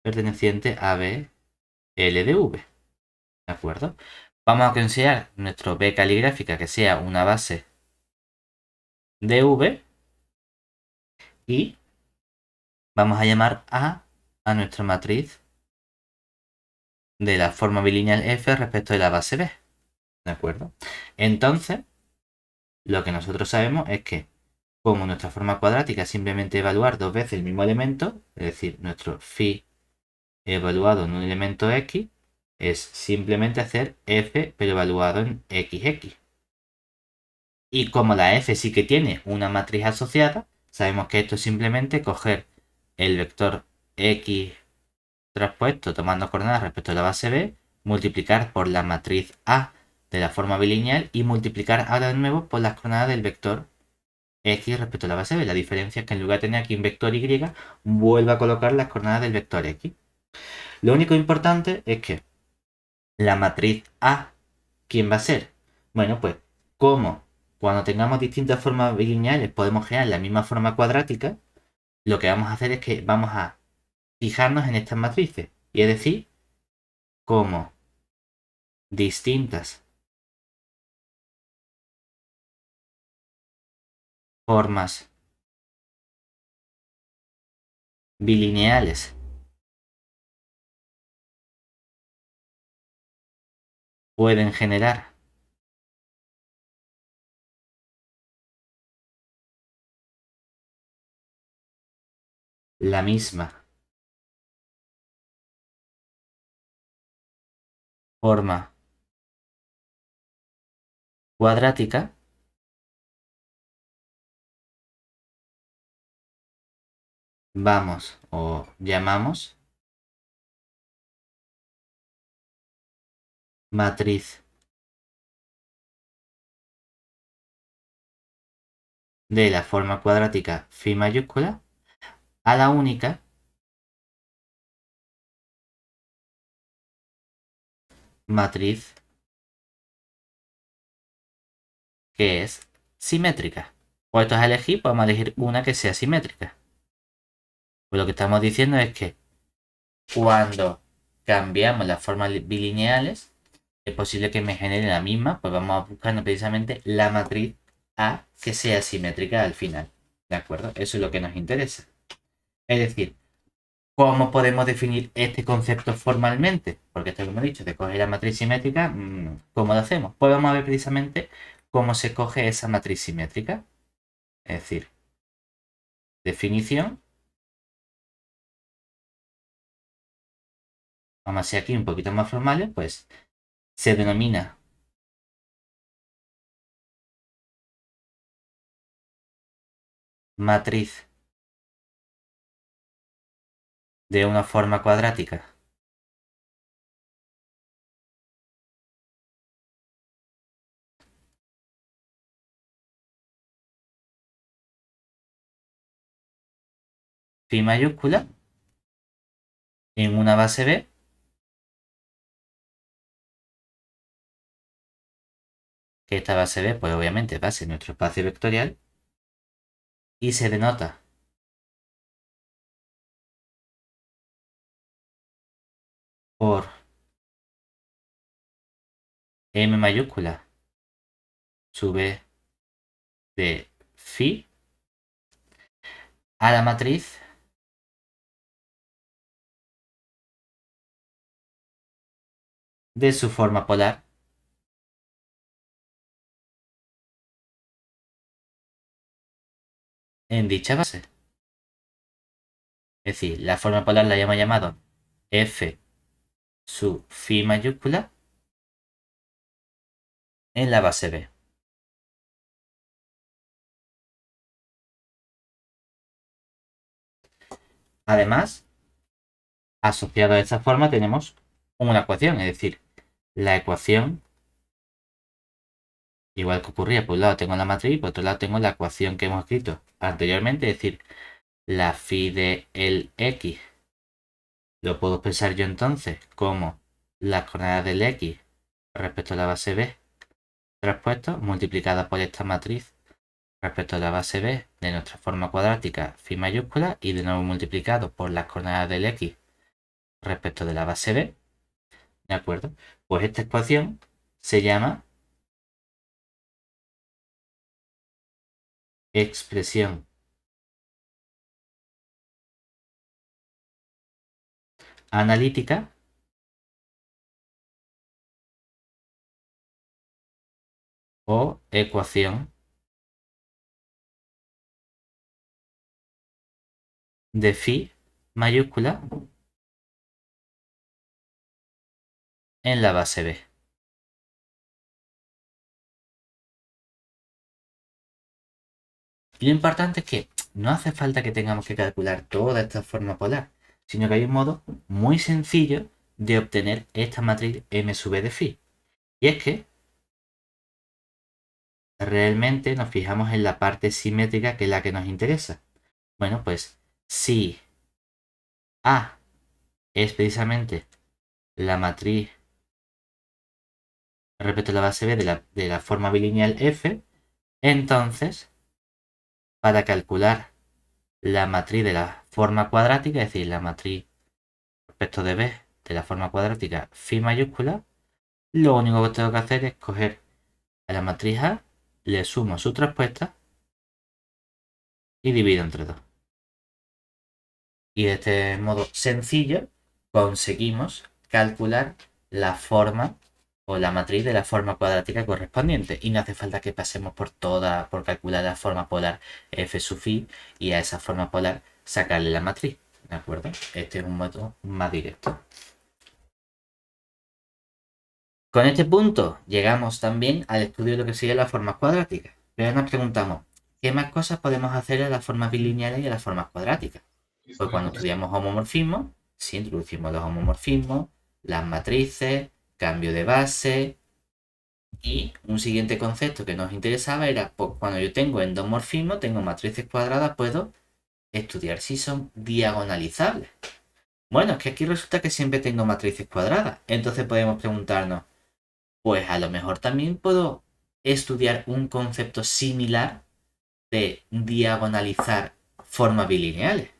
perteneciente a B L de V. ¿De acuerdo? Vamos a considerar nuestro B caligráfica que sea una base de V y vamos a llamar a nuestra matriz de la forma bilineal F respecto de la base B. ¿De acuerdo? Entonces, lo que nosotros sabemos es que como nuestra forma cuadrática es simplemente evaluar dos veces el mismo elemento, es decir, nuestro phi evaluado en un elemento X, es simplemente hacer F pero evaluado en XX. Y como la F sí que tiene una matriz asociada, sabemos que esto es simplemente coger el vector X traspuesto tomando coordenadas respecto a la base B, multiplicar por la matriz A de la forma bilineal y multiplicar ahora de nuevo por las coordenadas del vector X respecto a la base B. La diferencia es que en lugar de tener aquí un vector Y, vuelve a colocar las coordenadas del vector X. Lo único importante es que la matriz A, ¿quién va a ser? Bueno, pues como cuando tengamos distintas formas bilineales podemos generar la misma forma cuadrática, lo que vamos a hacer es que vamos a fijarnos en estas matrices. Y es decir, como distintas formas bilineales pueden generar la misma forma cuadrática, vamos o llamamos matriz de la forma cuadrática phi mayúscula a la única matriz que es simétrica. Puestos a elegir, podemos elegir una que sea simétrica. Pues lo que estamos diciendo es que cuando cambiamos las formas bilineales, es posible que me genere la misma, pues vamos buscando precisamente la matriz A que sea simétrica al final. ¿De acuerdo? Eso es lo que nos interesa. Es decir, ¿cómo podemos definir este concepto formalmente? Porque esto que hemos dicho, de coger la matriz simétrica, ¿cómo lo hacemos? Pues vamos a ver precisamente cómo se coge esa matriz simétrica. Es decir, definición. Vamos a hacer aquí un poquito más formales, pues se denomina matriz de una forma cuadrática phi mayúscula en una base B que esta base B, pues obviamente va a ser nuestro espacio vectorial y se denota por M mayúscula sube de phi a la matriz de su forma polar en dicha base. Es decir, la forma polar la hemos llamado F sub phi mayúscula en la base B. Además, asociado a esta forma tenemos una ecuación, es decir, la ecuación, igual que ocurría, por un lado tengo la matriz, por otro lado tengo la ecuación que hemos escrito anteriormente, es decir, la phi de el x. Lo puedo expresar yo entonces como las coordenadas del x respecto a la base b traspuesto multiplicada por esta matriz respecto a la base b de nuestra forma cuadrática phi mayúscula y de nuevo multiplicado por las coordenadas del x respecto de la base b. ¿De acuerdo? Pues esta ecuación se llama expresión analítica o ecuación de phi mayúscula en la base b. Y lo importante es que no hace falta que tengamos que calcular toda esta forma polar, sino que hay un modo muy sencillo de obtener esta matriz M sub de phi. Y es que realmente nos fijamos en la parte simétrica que es la que nos interesa. Bueno, pues si A es precisamente la matriz respecto a la base B de la forma bilineal F, entonces para calcular la matriz de la forma cuadrática, es decir, la matriz respecto de B de la forma cuadrática phi mayúscula, Lo único que tengo que hacer es coger a la matriz A, le sumo su respuesta y divido entre 2. Y de este modo sencillo conseguimos calcular la forma o la matriz de la forma cuadrática correspondiente. Y no hace falta que pasemos por calcular la forma polar f sub i y a esa forma polar sacarle la matriz. ¿De acuerdo? Este es un método más directo. Con este punto llegamos también al estudio de lo que sería las formas cuadráticas. Pero nos preguntamos, ¿qué más cosas podemos hacer a las formas bilineales y a las formas cuadráticas? Pues cuando estudiamos homomorfismos, sí introducimos los homomorfismos, las matrices, cambio de base, y un siguiente concepto que nos interesaba era, pues, cuando yo tengo endomorfismo, tengo matrices cuadradas, puedo estudiar si son diagonalizables. Bueno, es que aquí resulta que siempre tengo matrices cuadradas. Entonces podemos preguntarnos, pues a lo mejor también puedo estudiar un concepto similar de diagonalizar formas bilineales.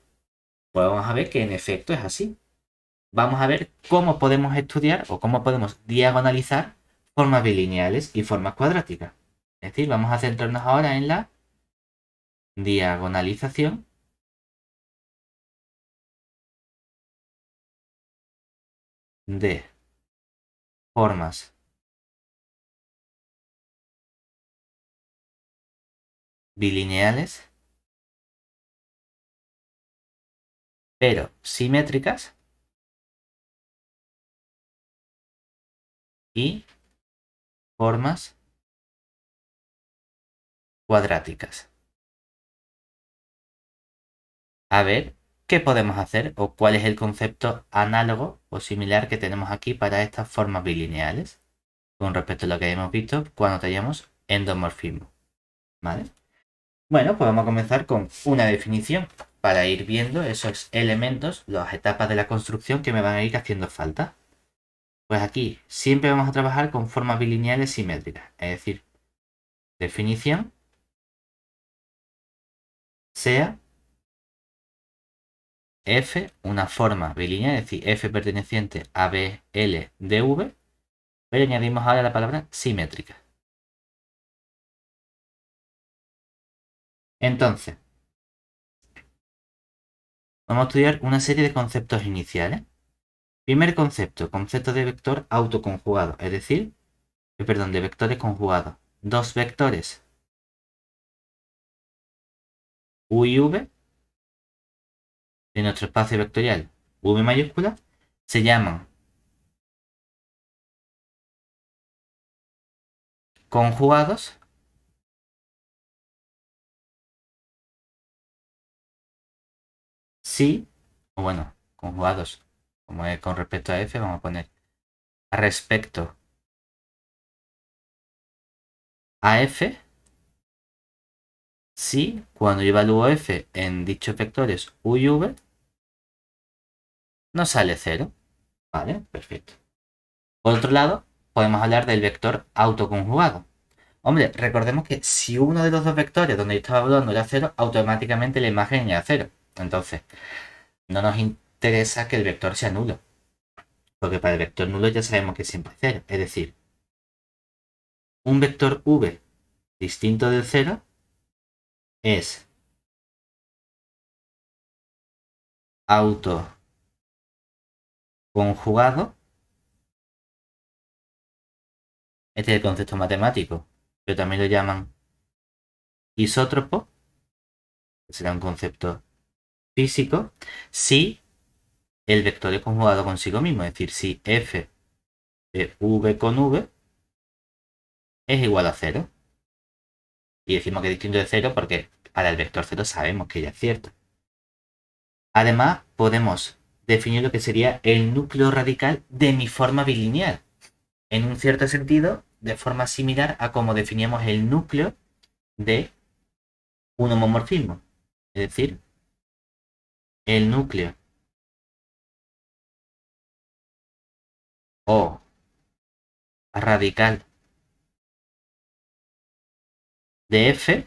Pues vamos a ver que en efecto es así. Vamos a ver cómo podemos estudiar o cómo podemos diagonalizar formas bilineales y formas cuadráticas. Es decir, vamos a centrarnos ahora en la diagonalización de formas bilineales, pero simétricas y formas cuadráticas. A ver qué podemos hacer o cuál es el concepto análogo o similar que tenemos aquí para estas formas bilineales con respecto a lo que hemos visto cuando teníamos endomorfismo. ¿Vale? Bueno, pues vamos a comenzar con una definición para ir viendo esos elementos, las etapas de la construcción que me van a ir haciendo falta. Pues aquí siempre vamos a trabajar con formas bilineales simétricas, es decir, definición sea f una forma bilineal, es decir, f perteneciente a b, l, dv, pero añadimos ahora la palabra simétrica. Entonces, vamos a estudiar una serie de conceptos iniciales. Primer concepto, concepto de vector autoconjugado, es decir, perdón, de vectores conjugados. Dos vectores u y v de nuestro espacio vectorial v mayúscula se llaman conjugados si, o bueno, conjugados, como es con respecto a f, vamos a poner respecto a f, si cuando yo evalúo f en dichos vectores u y v, no sale cero. Vale, perfecto. Por otro lado, podemos hablar del vector autoconjugado. Hombre, recordemos que si uno de los dos vectores donde yo estaba hablando era cero, automáticamente la imagen era cero. Entonces, no nos interesa que el vector sea nulo. Porque para el vector nulo ya sabemos que siempre es cero. Es decir, un vector v distinto del cero es autoconjugado. Este es el concepto matemático, pero también lo llaman isótropo, que será un concepto físico, si el vector es conjugado consigo mismo. Es decir, si f de v con v es igual a cero. Y decimos que es distinto de cero porque para el vector cero sabemos que ya es cierto. Además, podemos definir lo que sería el núcleo radical de mi forma bilineal. En un cierto sentido, de forma similar a como definíamos el núcleo de un homomorfismo. Es decir, el núcleo o radical de f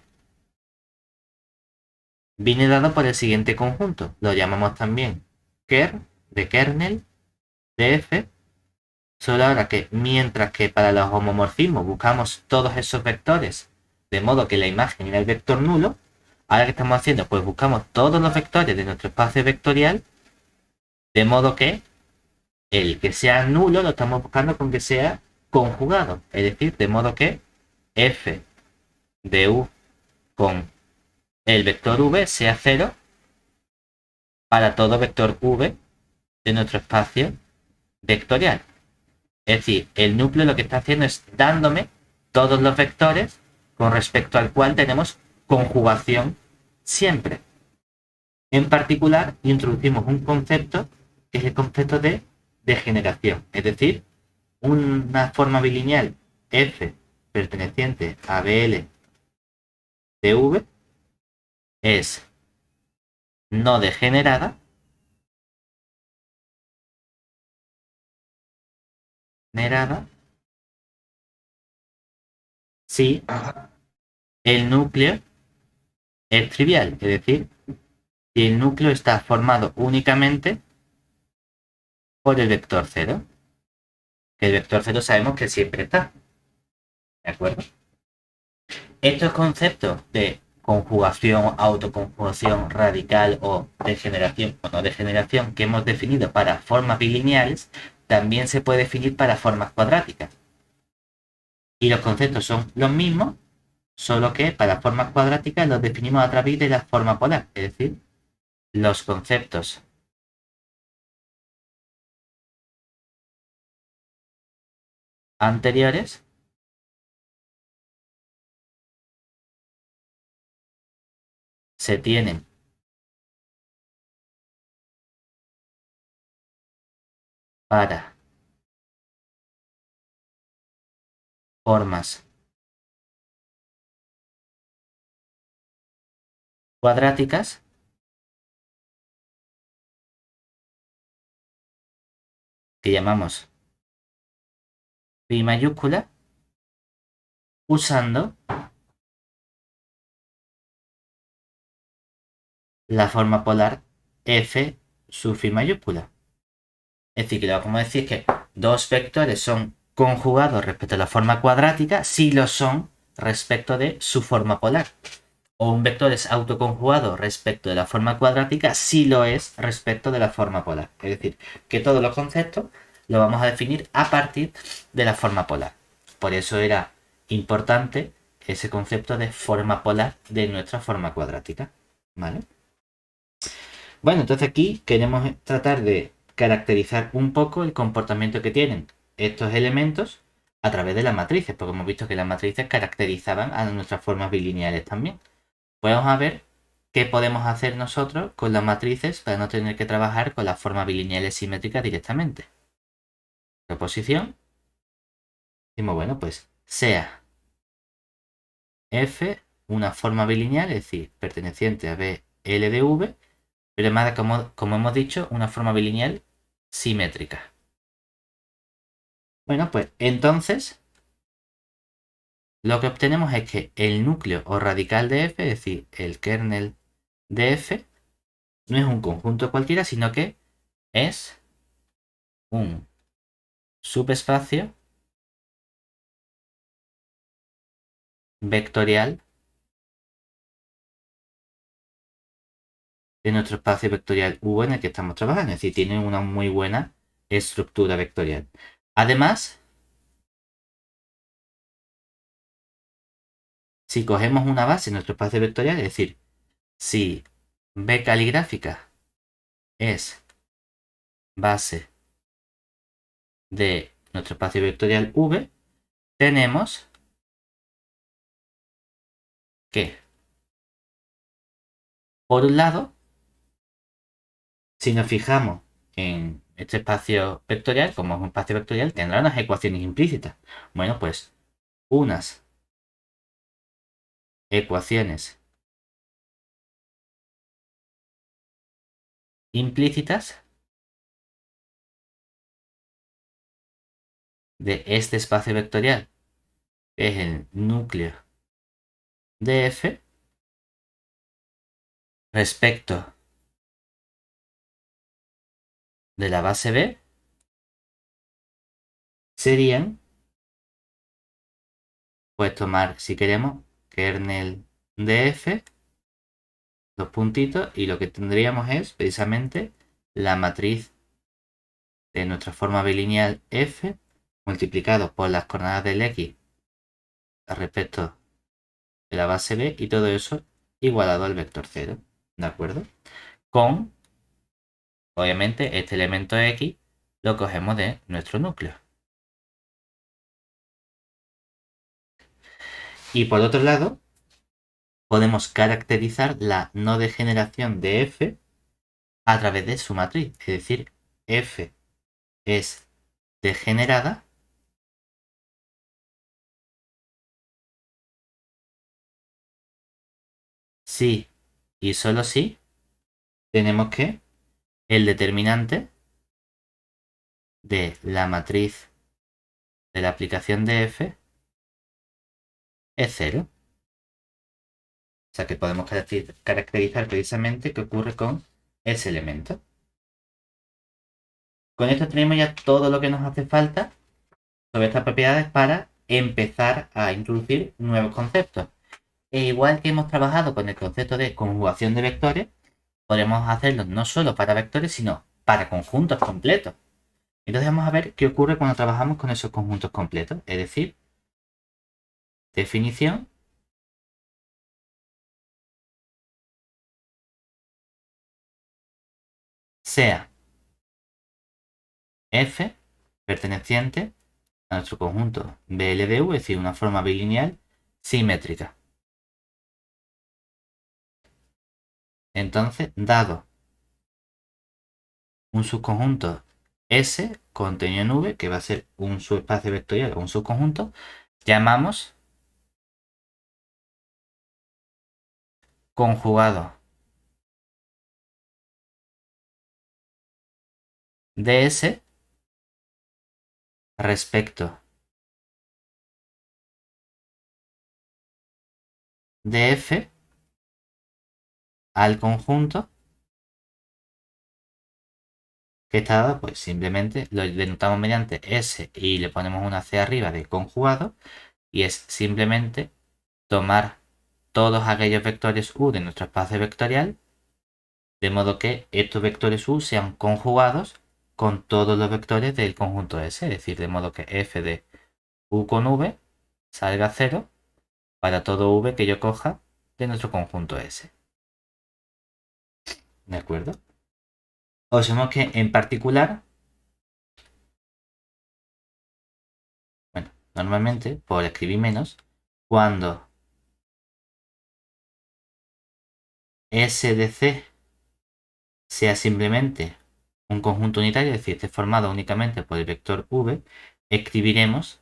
viene dado por el siguiente conjunto. Lo llamamos también ker, de kernel, de f, Solo ahora que mientras que para los homomorfismos buscamos todos esos vectores, de modo que la imagen era el vector nulo, ahora que estamos haciendo, pues buscamos todos los vectores de nuestro espacio vectorial, de modo que el que sea nulo lo estamos buscando con que sea conjugado. Es decir, de modo que f de u con el vector v sea cero para todo vector v de nuestro espacio vectorial. Es decir, el núcleo lo que está haciendo es dándome todos los vectores con respecto al cual tenemos conjugación siempre. En particular, introducimos un concepto que es el concepto de degeneración, es decir, una forma bilineal f perteneciente a bl de v es no degenerada, si el núcleo es trivial, es decir, si el núcleo está formado únicamente por el vector cero, que el vector cero sabemos que siempre está, ¿de acuerdo? Estos conceptos de conjugación, autoconjugación radical o degeneración o no degeneración que hemos definido para formas bilineales, también se puede definir para formas cuadráticas. Y los conceptos son los mismos, solo que para formas cuadráticas los definimos a través de la forma polar, es decir, los conceptos anteriores se tienen para formas cuadráticas que llamamos pi mayúscula usando la forma polar f sub phi mayúscula. Es decir, que lo que vamos a decir es que dos vectores son conjugados respecto a la forma cuadrática si lo son respecto de su forma polar. O un vector es autoconjugado respecto de la forma cuadrática si lo es respecto de la forma polar. Es decir, que todos los conceptos los vamos a definir a partir de la forma polar. Por eso era importante ese concepto de forma polar de nuestra forma cuadrática. ¿Vale? Bueno, entonces aquí queremos tratar de caracterizar un poco el comportamiento que tienen estos elementos a través de las matrices, porque hemos visto que las matrices caracterizaban a nuestras formas bilineales también. Pues vamos a ver qué podemos hacer nosotros con las matrices para no tener que trabajar con las formas bilineales simétricas directamente. Proposición. Decimos, bueno, pues sea f una forma bilineal, es decir, perteneciente a B L de V, pero además, como hemos dicho, una forma bilineal simétrica. Bueno, pues entonces lo que obtenemos es que el núcleo o radical de f, es decir, el kernel de f, no es un conjunto cualquiera, sino que es un subespacio vectorial de nuestro espacio vectorial U en el que estamos trabajando. Es decir, tiene una muy buena estructura vectorial. Además, si cogemos una base en nuestro espacio vectorial, es decir, si B caligráfica es base de nuestro espacio vectorial V, tenemos que, por un lado, si nos fijamos en este espacio vectorial, como es un espacio vectorial, tendrá unas ecuaciones implícitas. Bueno, pues unas ecuaciones implícitas de este espacio vectorial, que es el núcleo de F, respecto de la base B, serían, pues tomar, si queremos, kernel de f, dos puntitos, y lo que tendríamos es precisamente la matriz de nuestra forma bilineal f multiplicado por las coordenadas del x respecto de la base b, y todo eso igualado al vector 0, ¿de acuerdo? Con, obviamente, este elemento x lo cogemos de nuestro núcleo. Y por otro lado, podemos caracterizar la no degeneración de f a través de su matriz. Es decir, f es degenerada si y solo si tenemos que el determinante de la matriz de la aplicación de f es 0. O sea que podemos caracterizar precisamente qué ocurre con ese elemento. Con esto tenemos ya todo lo que nos hace falta sobre estas propiedades para empezar a introducir nuevos conceptos. E igual que hemos trabajado con el concepto de conjugación de vectores, podemos hacerlo no solo para vectores, sino para conjuntos completos. Entonces vamos a ver qué ocurre cuando trabajamos con esos conjuntos completos. Es decir, definición, sea f perteneciente a nuestro conjunto BLDU, es decir, una forma bilineal simétrica. Entonces, dado un subconjunto S contenido en V, que va a ser un subespacio vectorial o un subconjunto, llamamos conjugado de S respecto de F al conjunto que está dado, pues simplemente lo denotamos mediante S y le ponemos una C arriba de conjugado, y es simplemente tomar todos aquellos vectores U de nuestro espacio vectorial, de modo que estos vectores U sean conjugados con todos los vectores del conjunto S, es decir, de modo que f de U con V salga 0 para todo V que yo coja de nuestro conjunto S. ¿De acuerdo? Observemos que en particular, bueno, normalmente por escribir menos, cuando S de C sea simplemente un conjunto unitario, es decir, esté formado únicamente por el vector V, escribiremos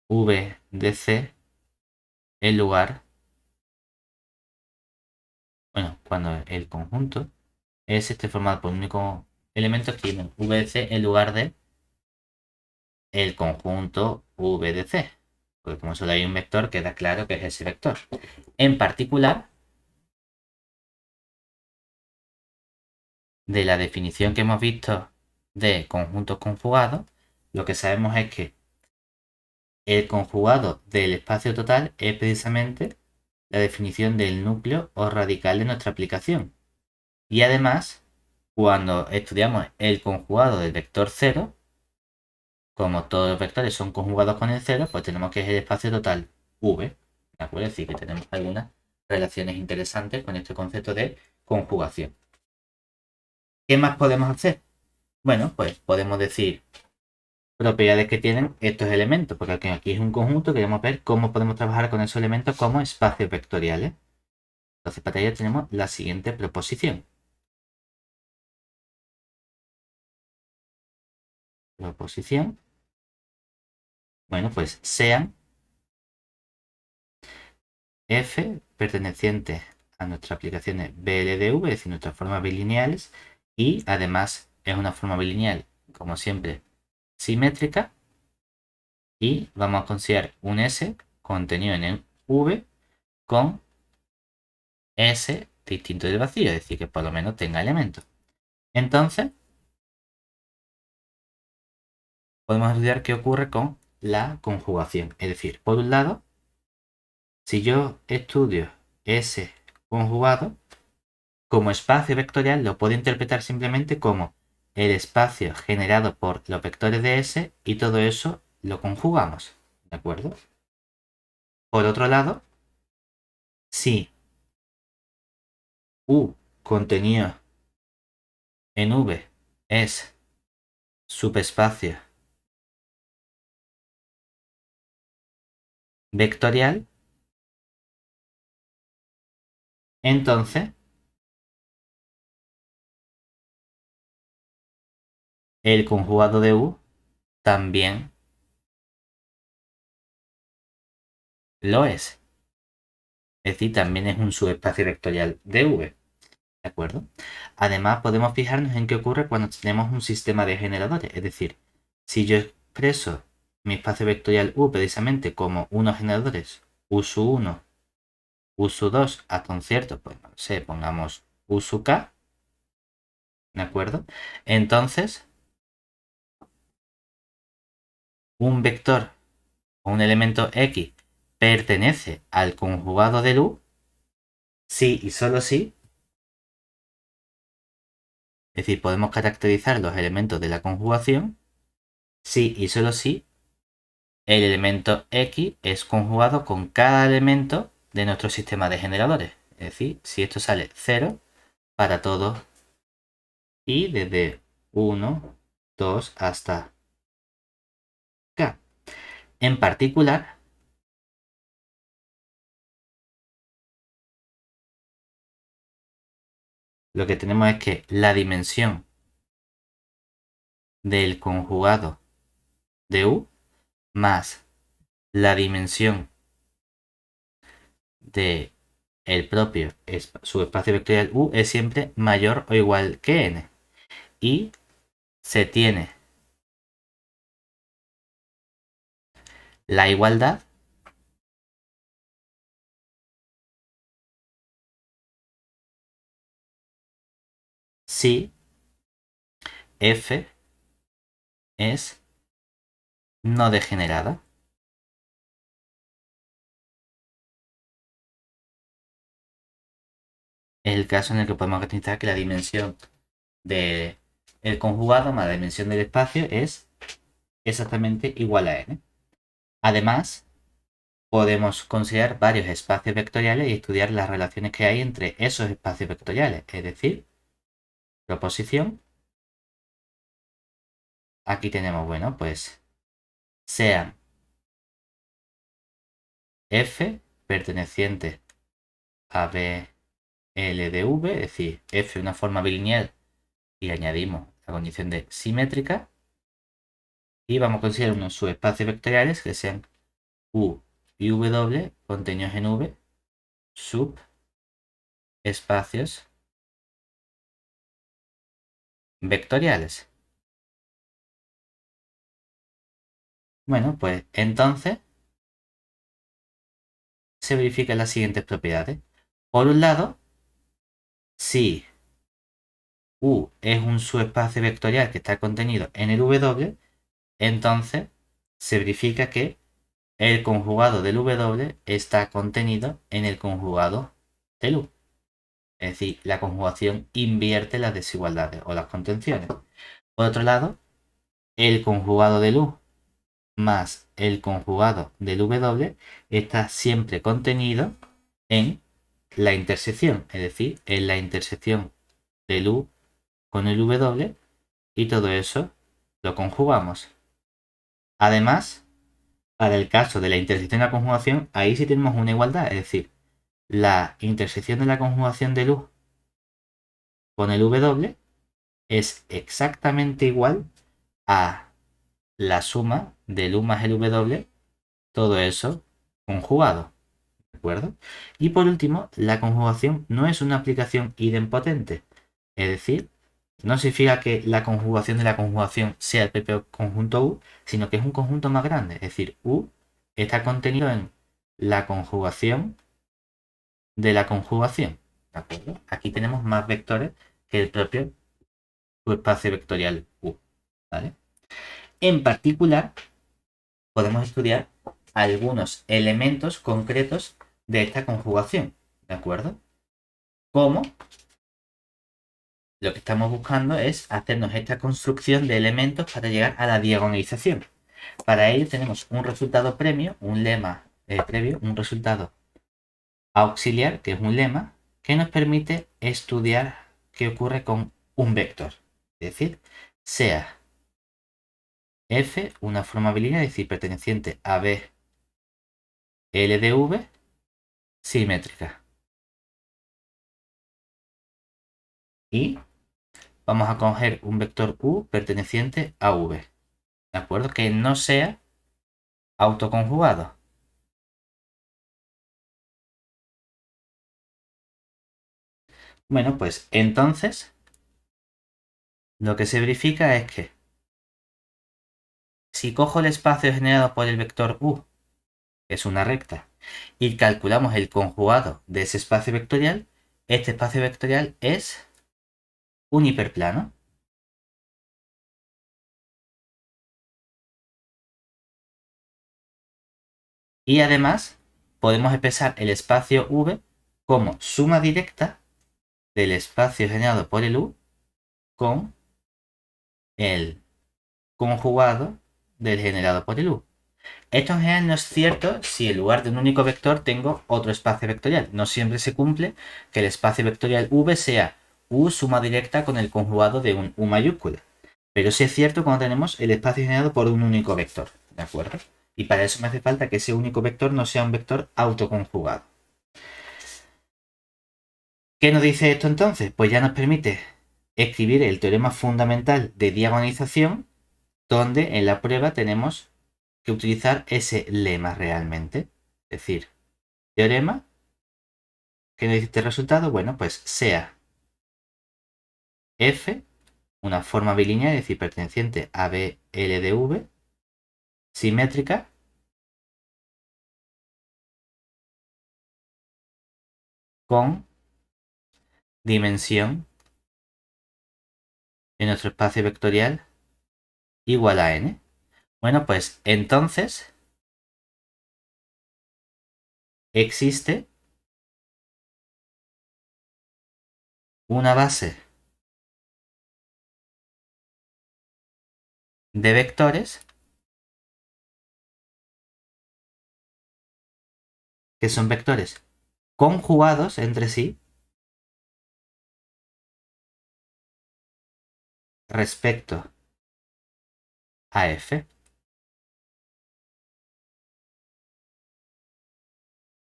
V de C en lugar, bueno, cuando el conjunto S esté formado por un único elemento, escribimos V de C en lugar de el conjunto V de C. Porque como solo hay un vector, queda claro que es ese vector. En particular, de la definición que hemos visto de conjuntos conjugados, lo que sabemos es que el conjugado del espacio total es precisamente la definición del núcleo o radical de nuestra aplicación. Y además, cuando estudiamos el conjugado del vector 0, como todos los vectores son conjugados con el 0, pues tenemos que es el espacio total V. ¿De acuerdo? Es decir, que tenemos algunas relaciones interesantes con este concepto de conjugación. ¿Qué más podemos hacer? Bueno, pues podemos decir propiedades que tienen estos elementos, porque aquí es un conjunto, queremos ver cómo podemos trabajar con esos elementos como espacios vectoriales. Entonces, para ello tenemos la siguiente proposición. Proposición. Bueno, pues sean f pertenecientes a nuestras aplicaciones BLDV, es decir, nuestras formas bilineales, y además es una forma bilineal, como siempre, simétrica, y vamos a considerar un S contenido en el V con S distinto del vacío, es decir, que por lo menos tenga elementos. Entonces, podemos estudiar qué ocurre con la conjugación. Es decir, por un lado, si yo estudio S conjugado, como espacio vectorial lo puedo interpretar simplemente como el espacio generado por los vectores de S y todo eso lo conjugamos. ¿De acuerdo? Por otro lado, si U contenido en V es subespacio vectorial, entonces el conjugado de U también lo es. Es decir, también es un subespacio vectorial de V. ¿De acuerdo? Además, podemos fijarnos en qué ocurre cuando tenemos un sistema de generadores. Es decir, si yo expreso mi espacio vectorial U precisamente como unos generadores U sub 1, U sub 2 hasta un cierto, pues no sé, pongamos U sub K, ¿de acuerdo? Entonces, un vector o un elemento X pertenece al conjugado del U si y solo si, es decir, podemos caracterizar los elementos de la conjugación si y solo si el elemento X es conjugado con cada elemento de nuestro sistema de generadores. Es decir, si esto sale 0 para todos y desde 1, 2 hasta K. En particular, lo que tenemos es que la dimensión del conjugado de U más la dimensión de el propio subespacio vectorial U es siempre mayor o igual que n. Y se tiene la igualdad si f es no degenerada. Es el caso en el que podemos garantizar que la dimensión del conjugado más la dimensión del espacio es exactamente igual a n. Además, podemos considerar varios espacios vectoriales y estudiar las relaciones que hay entre esos espacios vectoriales. Es decir, proposición. Aquí tenemos, bueno, pues sean f perteneciente a B L de V, es decir, f una forma bilineal y añadimos la condición de simétrica. Y vamos a considerar unos subespacios vectoriales que sean U y W contenidos en V subespacios vectoriales. Bueno, pues entonces se verifican las siguientes propiedades. Por un lado, si U es un subespacio vectorial que está contenido en el W, entonces se verifica que el conjugado del W está contenido en el conjugado del U. Es decir, la conjugación invierte las desigualdades o las contenciones. Por otro lado, el conjugado del U más el conjugado del W está siempre contenido en la intersección, es decir, en la intersección del U con el W y todo eso lo conjugamos. Además, para el caso de la intersección de la conjugación, ahí sí tenemos una igualdad, es decir, la intersección de la conjugación del U con el W es exactamente igual a la suma del U más el W, todo eso conjugado. ¿De acuerdo? Y por último, la conjugación no es una aplicación idempotente. Es decir, no significa que la conjugación de la conjugación sea el propio conjunto U, sino que es un conjunto más grande. Es decir, U está contenido en la conjugación de la conjugación. ¿De acuerdo? Aquí tenemos más vectores que el propio espacio vectorial U. ¿Vale? En particular, podemos estudiar algunos elementos concretos de esta conjugación. ¿De acuerdo? Como lo que estamos buscando es hacernos esta construcción de elementos para llegar a la diagonalización. Para ello tenemos un resultado previo, un lema previo, un resultado auxiliar, que es un lema, que nos permite estudiar qué ocurre con un vector. Es decir, sea f una forma bilineal, es decir, perteneciente a b L de v simétrica. Y vamos a coger un vector u perteneciente a v. ¿De acuerdo? Que no sea autoconjugado. Bueno, pues entonces lo que se verifica es que si cojo el espacio generado por el vector u, que es una recta, y calculamos el conjugado de ese espacio vectorial, este espacio vectorial es un hiperplano. Y además podemos expresar el espacio v como suma directa del espacio generado por el u con el conjugado del generado por el u. Esto en general no es cierto si en lugar de un único vector tengo otro espacio vectorial. No siempre se cumple que el espacio vectorial v sea u suma directa con el conjugado de un u mayúscula. Pero sí es cierto cuando tenemos el espacio generado por un único vector. ¿De acuerdo? Y para eso me hace falta que ese único vector no sea un vector autoconjugado. ¿Qué nos dice esto entonces? Pues ya nos permite escribir el teorema fundamental de diagonalización, donde en la prueba tenemos que utilizar ese lema realmente. Es decir, teorema, ¿qué nos dice este resultado? Bueno, pues sea f una forma bilineal, es decir, perteneciente a b L de v, simétrica, con dimensión de nuestro espacio vectorial igual a n. Bueno, pues entonces existe una base de vectores que son vectores conjugados entre sí respecto a f.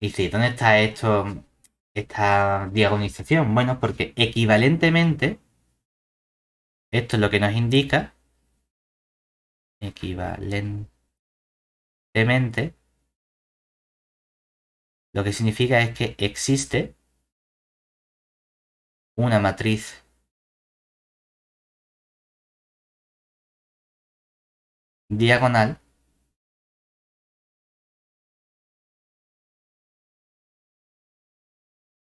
Y si, ¿dónde está esto, esta diagonalización? Bueno, porque equivalentemente, esto es lo que nos indica, equivalentemente, lo que significa es que existe una matriz diagonal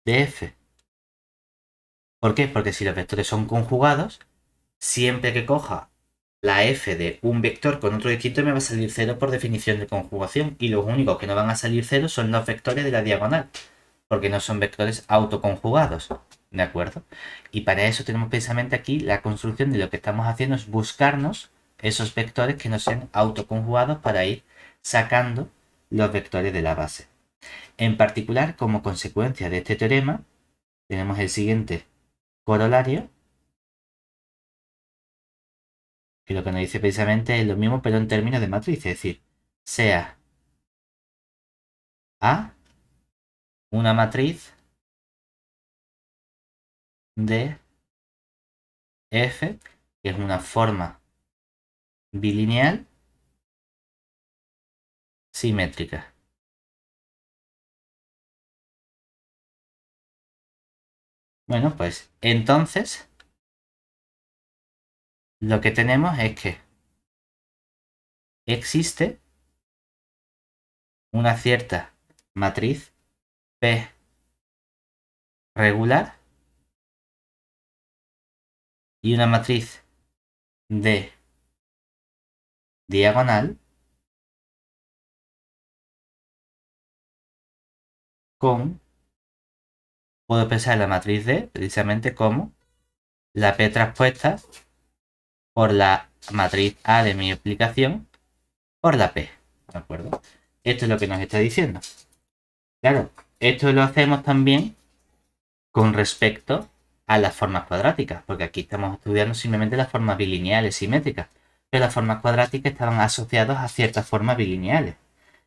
de f. ¿Por qué? Porque si los vectores son conjugados, siempre que coja la f de un vector con otro distinto me va a salir cero por definición de conjugación. Y los únicos que no van a salir cero son los vectores de la diagonal, porque no son vectores autoconjugados. ¿De acuerdo? Y para eso tenemos precisamente aquí la construcción de lo que estamos haciendo es buscarnos esos vectores que no sean autoconjugados para ir sacando los vectores de la base. En particular, como consecuencia de este teorema, tenemos el siguiente corolario, que lo que nos dice precisamente es lo mismo, pero en términos de matriz, es decir, sea A una matriz de F, que es una forma bilineal simétrica. Bueno, pues entonces lo que tenemos es que existe una cierta matriz P regular y una matriz de diagonal con, puedo expresar la matriz D precisamente como la P transpuesta por la matriz A de mi explicación por la P. ¿De acuerdo? Esto es lo que nos está diciendo. Claro, esto lo hacemos también con respecto a las formas cuadráticas, porque aquí estamos estudiando simplemente las formas bilineales simétricas, pero las formas cuadráticas estaban asociadas a ciertas formas bilineales.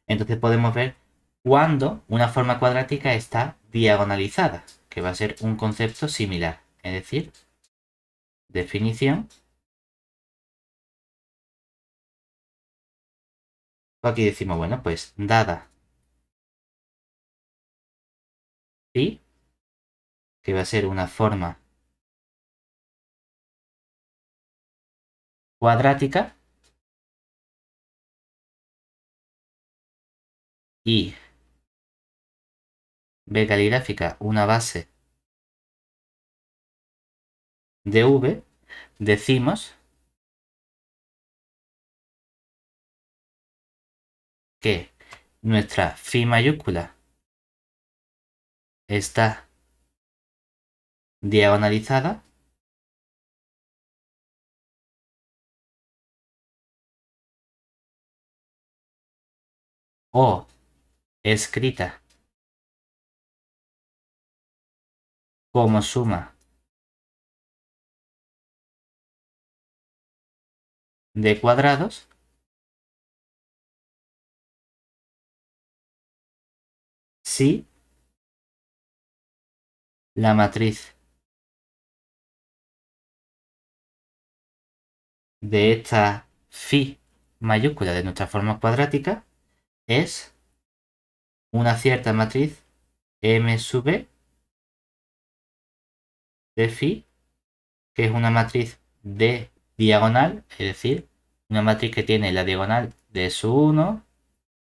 Entonces podemos ver cuándo una forma cuadrática está diagonalizada, que va a ser un concepto similar, es decir, definición. Aquí decimos, bueno, pues dada phi, que va a ser una forma cuadrática, y b caligráfica una base de v, decimos que nuestra phi mayúscula está diagonalizada o escrita como suma de cuadrados si la matriz de esta phi mayúscula de nuestra forma cuadrática es una cierta matriz M sub E de phi, que es una matriz de diagonal, es decir, una matriz que tiene la diagonal de su 1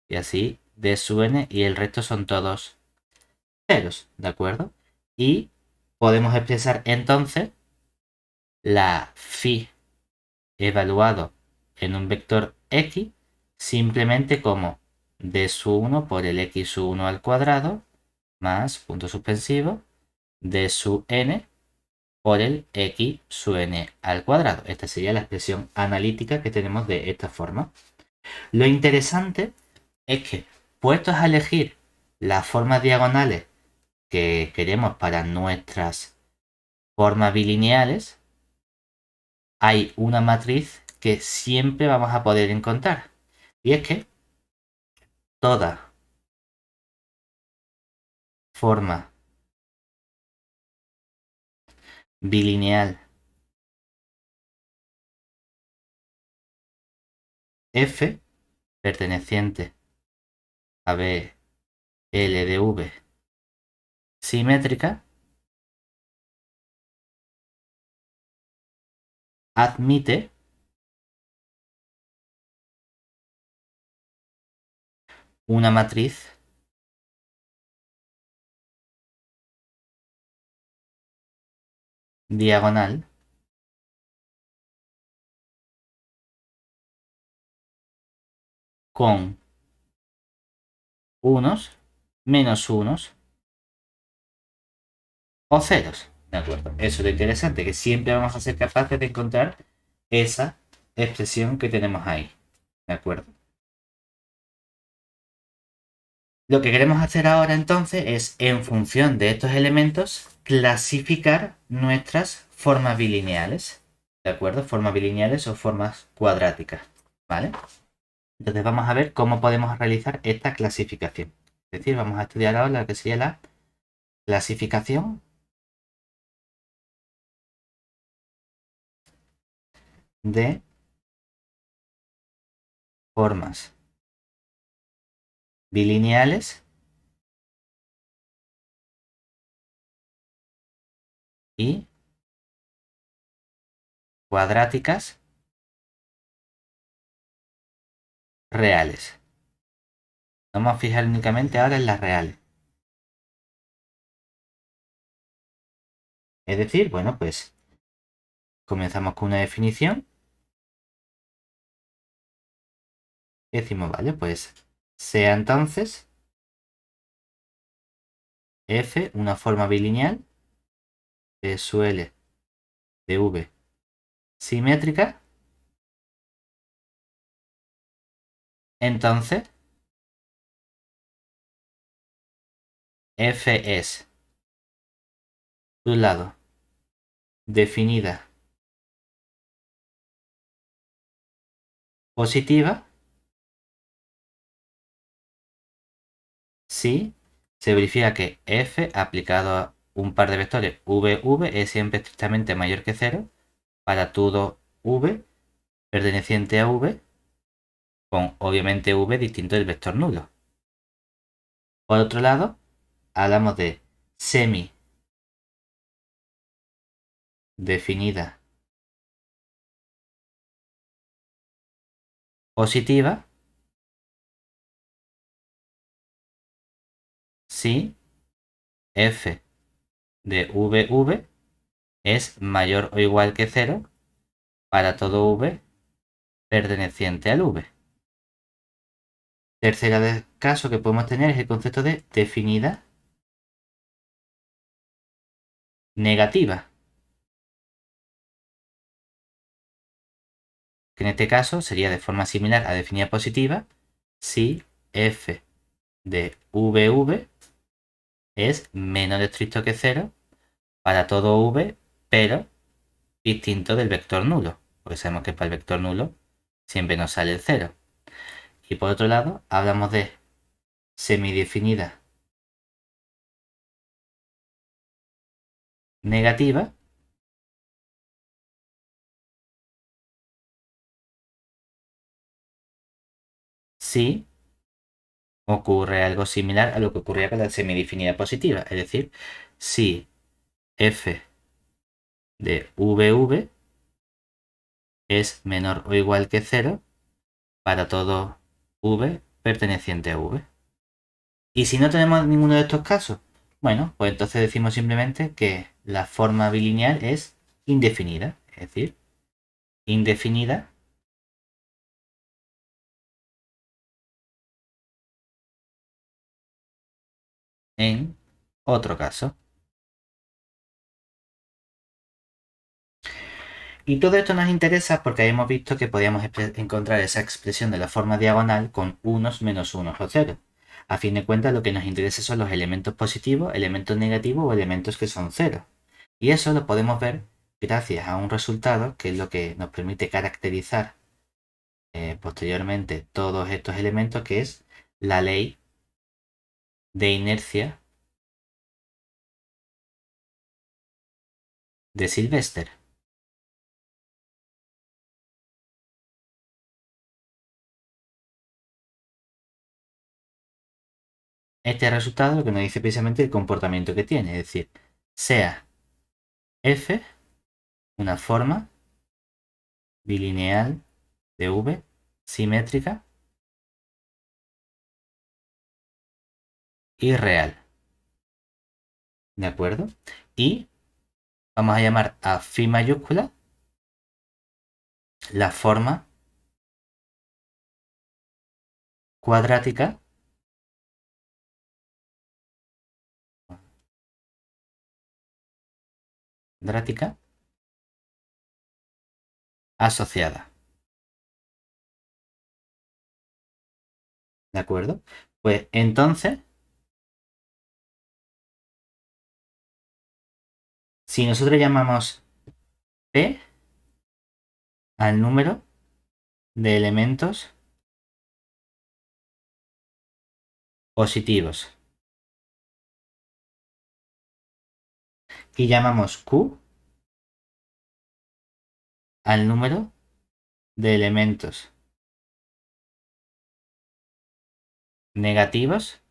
y así de su n, y el resto son todos ceros, ¿de acuerdo? Y podemos expresar entonces la phi evaluado en un vector x simplemente como d su 1 por el x su 1 al cuadrado más punto suspensivo d su n por el x su n al cuadrado. Esta sería la expresión analítica que tenemos de esta forma. Lo interesante es que, puestos a elegir las formas diagonales que queremos para nuestras formas bilineales, hay una matriz que siempre vamos a poder encontrar. Y es que toda forma bilineal f perteneciente a B L de V simétrica admite una matriz diagonal con unos, menos unos o ceros. ¿De acuerdo? Eso es lo interesante, que siempre vamos a ser capaces de encontrar esa expresión que tenemos ahí. ¿De acuerdo? Lo que queremos hacer ahora entonces es, en función de estos elementos, clasificar nuestras formas bilineales. ¿De acuerdo? Formas bilineales o formas cuadráticas. ¿Vale? Entonces vamos a ver cómo podemos realizar esta clasificación. Es decir, vamos a estudiar ahora lo que sería la clasificación de formas bilineales y cuadráticas reales. Vamos a fijar únicamente ahora en las reales. Es decir, bueno, pues comenzamos con una definición. Y decimos, vale, pues sea entonces f una forma bilineal de su L de V simétrica. Entonces f es, de un lado, definida positiva si se verifica que f aplicado a un par de vectores v es siempre estrictamente mayor que cero para todo v perteneciente a v, con obviamente v distinto del vector nulo. Por otro lado, hablamos de semi definida positiva si f de v es mayor o igual que cero para todo v perteneciente al v. Tercer caso que podemos tener es el concepto de definida negativa, que en este caso sería de forma similar a definida positiva si f de v es menos estricto que cero para todo v, pero distinto del vector nulo, porque sabemos que para el vector nulo siempre nos sale el cero. Y por otro lado, hablamos de semidefinida negativa si ocurre algo similar a lo que ocurría con la semidefinida positiva, es decir, si f de v es menor o igual que cero para todo v perteneciente a v. Y si no tenemos ninguno de estos casos, bueno, pues entonces decimos simplemente que la forma bilineal es indefinida, es decir, indefinida en otro caso. Y todo esto nos interesa porque hemos visto que podíamos encontrar esa expresión de la forma diagonal con unos, menos unos o cero. A fin de cuentas, lo que nos interesa son los elementos positivos, elementos negativos o elementos que son cero. Y eso lo podemos ver gracias a un resultado que es lo que nos permite caracterizar posteriormente todos estos elementos, que es la ley de inercia de Sylvester. Este resultado lo que nos dice precisamente el comportamiento que tiene, es decir, sea f una forma bilineal de v simétrica y real. ¿De acuerdo? Y vamos a llamar a phi mayúscula la forma cuadrática asociada. ¿De acuerdo? Pues entonces, si nosotros llamamos P al número de elementos positivos y llamamos Q al número de elementos negativos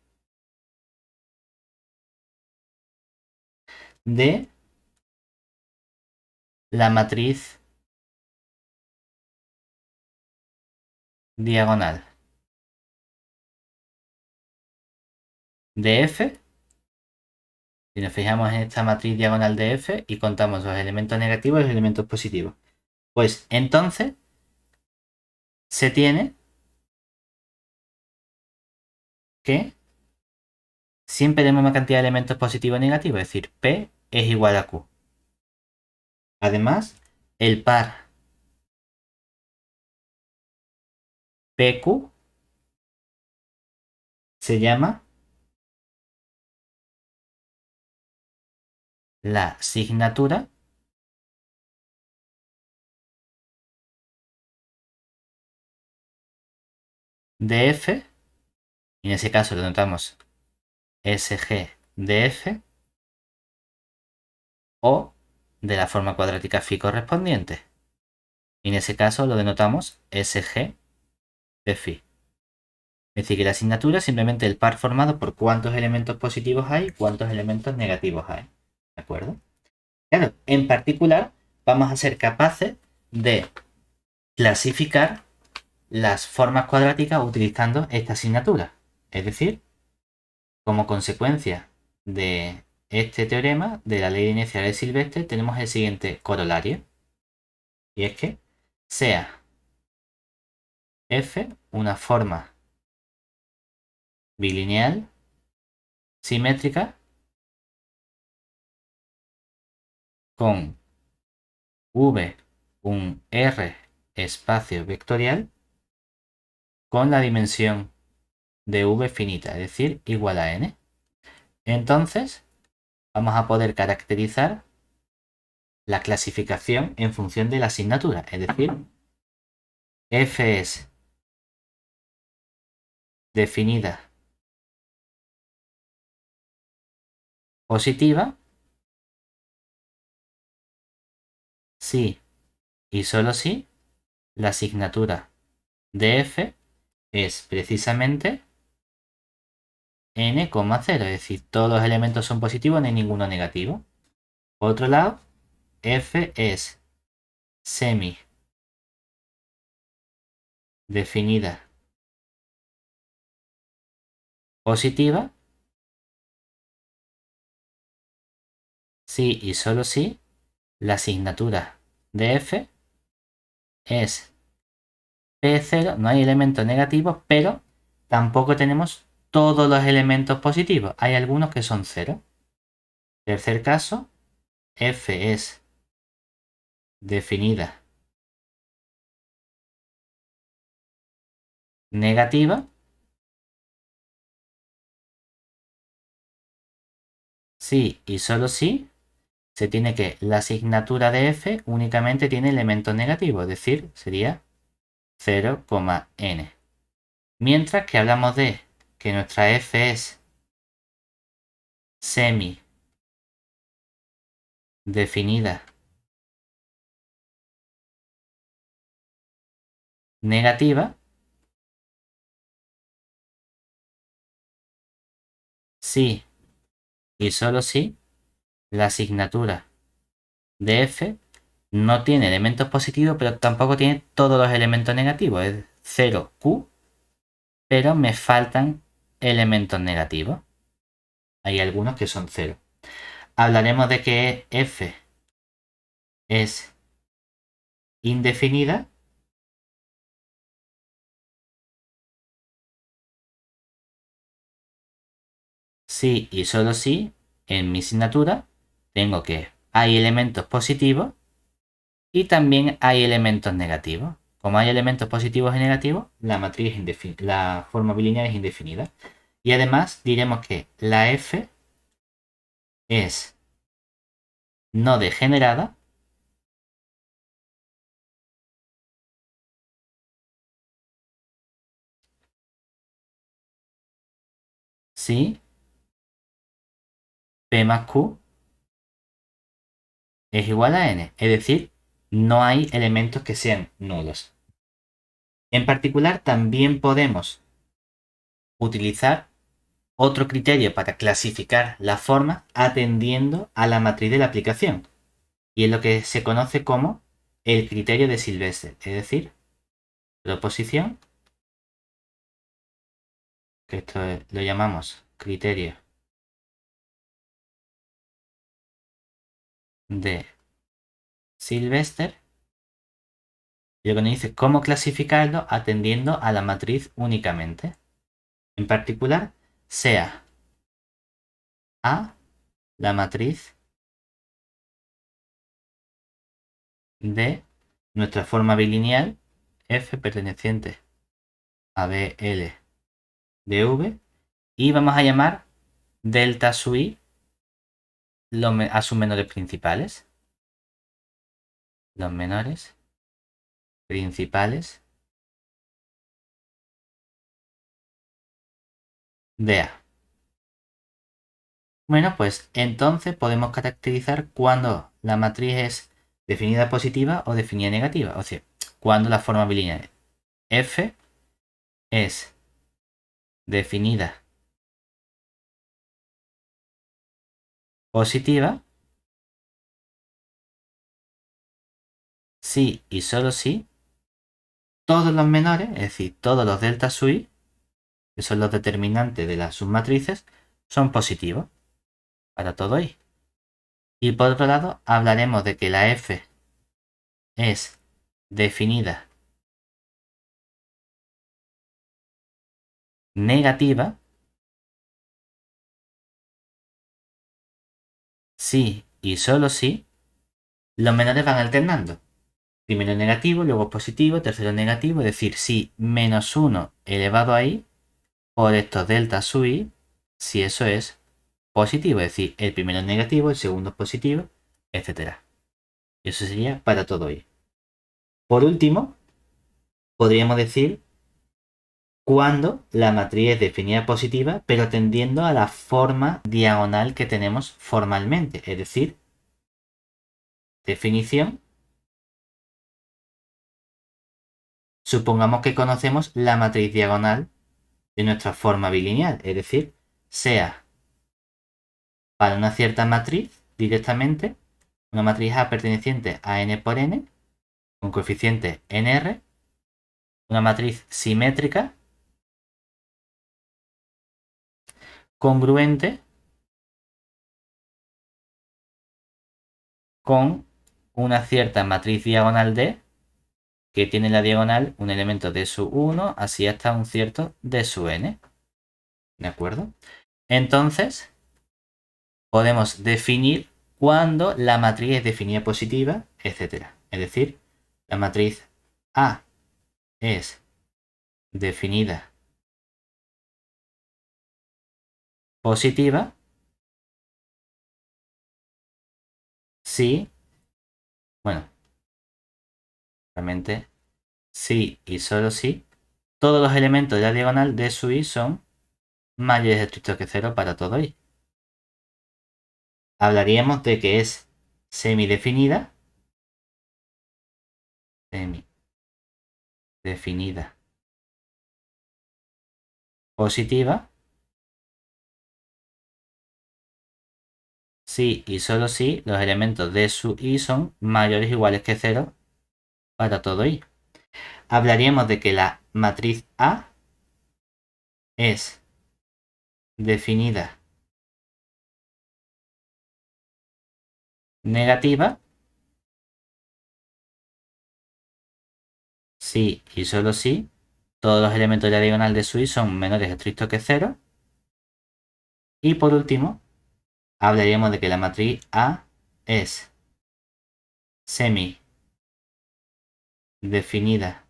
de la matriz diagonal de F Si nos fijamos en esta matriz diagonal de F y contamos los elementos negativos y los elementos positivos, pues entonces se tiene que siempre tenemos una cantidad de elementos positivos y negativos, es decir, P es igual a Q. Además, el par PQ se llama la signatura de F, y en ese caso lo notamos SG de F, o de la forma cuadrática phi correspondiente. Y en ese caso lo denotamos SG de phi. Es decir, que la asignatura es simplemente el par formado por cuántos elementos positivos hay y cuántos elementos negativos hay. ¿De acuerdo? Claro, en particular vamos a ser capaces de clasificar las formas cuadráticas utilizando esta asignatura. Es decir, como consecuencia de este teorema de la ley inicial de Silvestre tenemos el siguiente corolario. Y es que sea F una forma bilineal simétrica con V un R espacio vectorial con la dimensión de V finita, es decir, igual a n. Entonces, vamos a poder caracterizar la clasificación en función de la asignatura, es decir, F es definida positiva si y solo si la asignatura de F es precisamente n,0, es decir, todos los elementos son positivos, no hay ninguno negativo. Por otro lado, F es semi definida positiva si y solo si la asignatura de F es P0, no hay elementos negativos, pero tampoco tenemos todos los elementos positivos. Hay algunos que son cero. Tercer caso, F es definida negativa si y solo si se tiene que la asignatura de F únicamente tiene elementos negativos, es decir, sería 0,n. Mientras que hablamos de que nuestra F es semi definida negativa si y solo si la asignatura de F no tiene elementos positivos, pero tampoco tiene todos los elementos negativos. Es 0Q, pero me faltan elementos negativos. Hay algunos que son 0. Hablaremos de que F es indefinida si y solo si en mi asignatura tengo que hay elementos positivos y también hay elementos negativos. Como hay elementos positivos y negativos, la matriz la forma bilineal es indefinida. Y además diremos que la F es no degenerada si P más Q es igual a n. Es decir, no hay elementos que sean nulos. En particular, también podemos utilizar otro criterio para clasificar la forma atendiendo a la matriz de la aplicación. Y es lo que se conoce como el criterio de Silvestre. Es decir, proposición, que esto lo llamamos criterio de Sylvester. Y lo que nos dice cómo clasificarlo atendiendo a la matriz únicamente. En particular, sea A la matriz de nuestra forma bilineal F perteneciente a BL de V, y vamos a llamar delta sub I a sus menores principales. Los menores principales de A. Bueno, pues entonces podemos caracterizar cuando la matriz es definida positiva o definida negativa. O sea, cuando la forma bilineal F es definida positiva si y solo si todos los menores, es decir, todos los delta sub I, que son los determinantes de las submatrices, son positivos para todo I. Y por otro lado, hablaremos de que la F es definida negativa si y solo si los menores van alternando. Primero negativo, luego positivo, tercero negativo, es decir, si menos 1 elevado a i por estos delta sub i, si eso es positivo, es decir, el primero es negativo, el segundo es positivo, etc. Eso sería para todo i. Por último, podríamos decir cuando la matriz es definida positiva, pero tendiendo a la forma diagonal que tenemos formalmente, es decir, definición. Supongamos que conocemos la matriz diagonal de nuestra forma bilineal, es decir, sea para una cierta matriz directamente, una matriz A perteneciente a n por n, con coeficiente nr, una matriz simétrica congruente con una cierta matriz diagonal D que tiene la diagonal un elemento de sub 1, así hasta un cierto de sub n. ¿De acuerdo? Entonces, podemos definir cuando la matriz es definida positiva, etc. Es decir, la matriz A es definida positiva si, bueno, realmente si y solo si todos los elementos de la diagonal de su i son mayores estrictos que 0 para todo i. Hablaríamos de que es semidefinida, positiva si y solo si los elementos de su i son mayores o iguales que 0 para todo i. Hablaríamos de que la matriz A es definida negativa si y solo si todos los elementos de la diagonal de su i son menores o estrictos que 0. Y por último, hablaríamos de que la matriz A es semi definida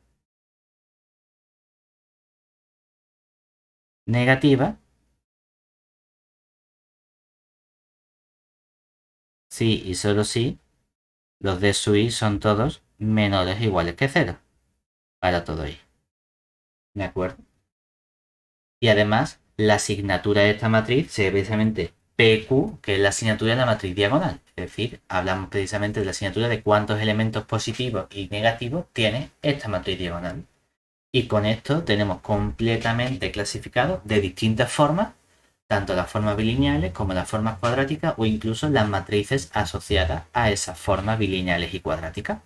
negativa si y solo si los de su i son todos menores o iguales que 0 para todo i. ¿De acuerdo? Y además, la asignatura de esta matriz sería precisamente PQ, que es la asignatura de la matriz diagonal. Es decir, hablamos precisamente de la asignatura de cuántos elementos positivos y negativos tiene esta matriz diagonal. Y con esto tenemos completamente clasificado de distintas formas tanto las formas bilineales como las formas cuadráticas o incluso las matrices asociadas a esas formas bilineales y cuadráticas.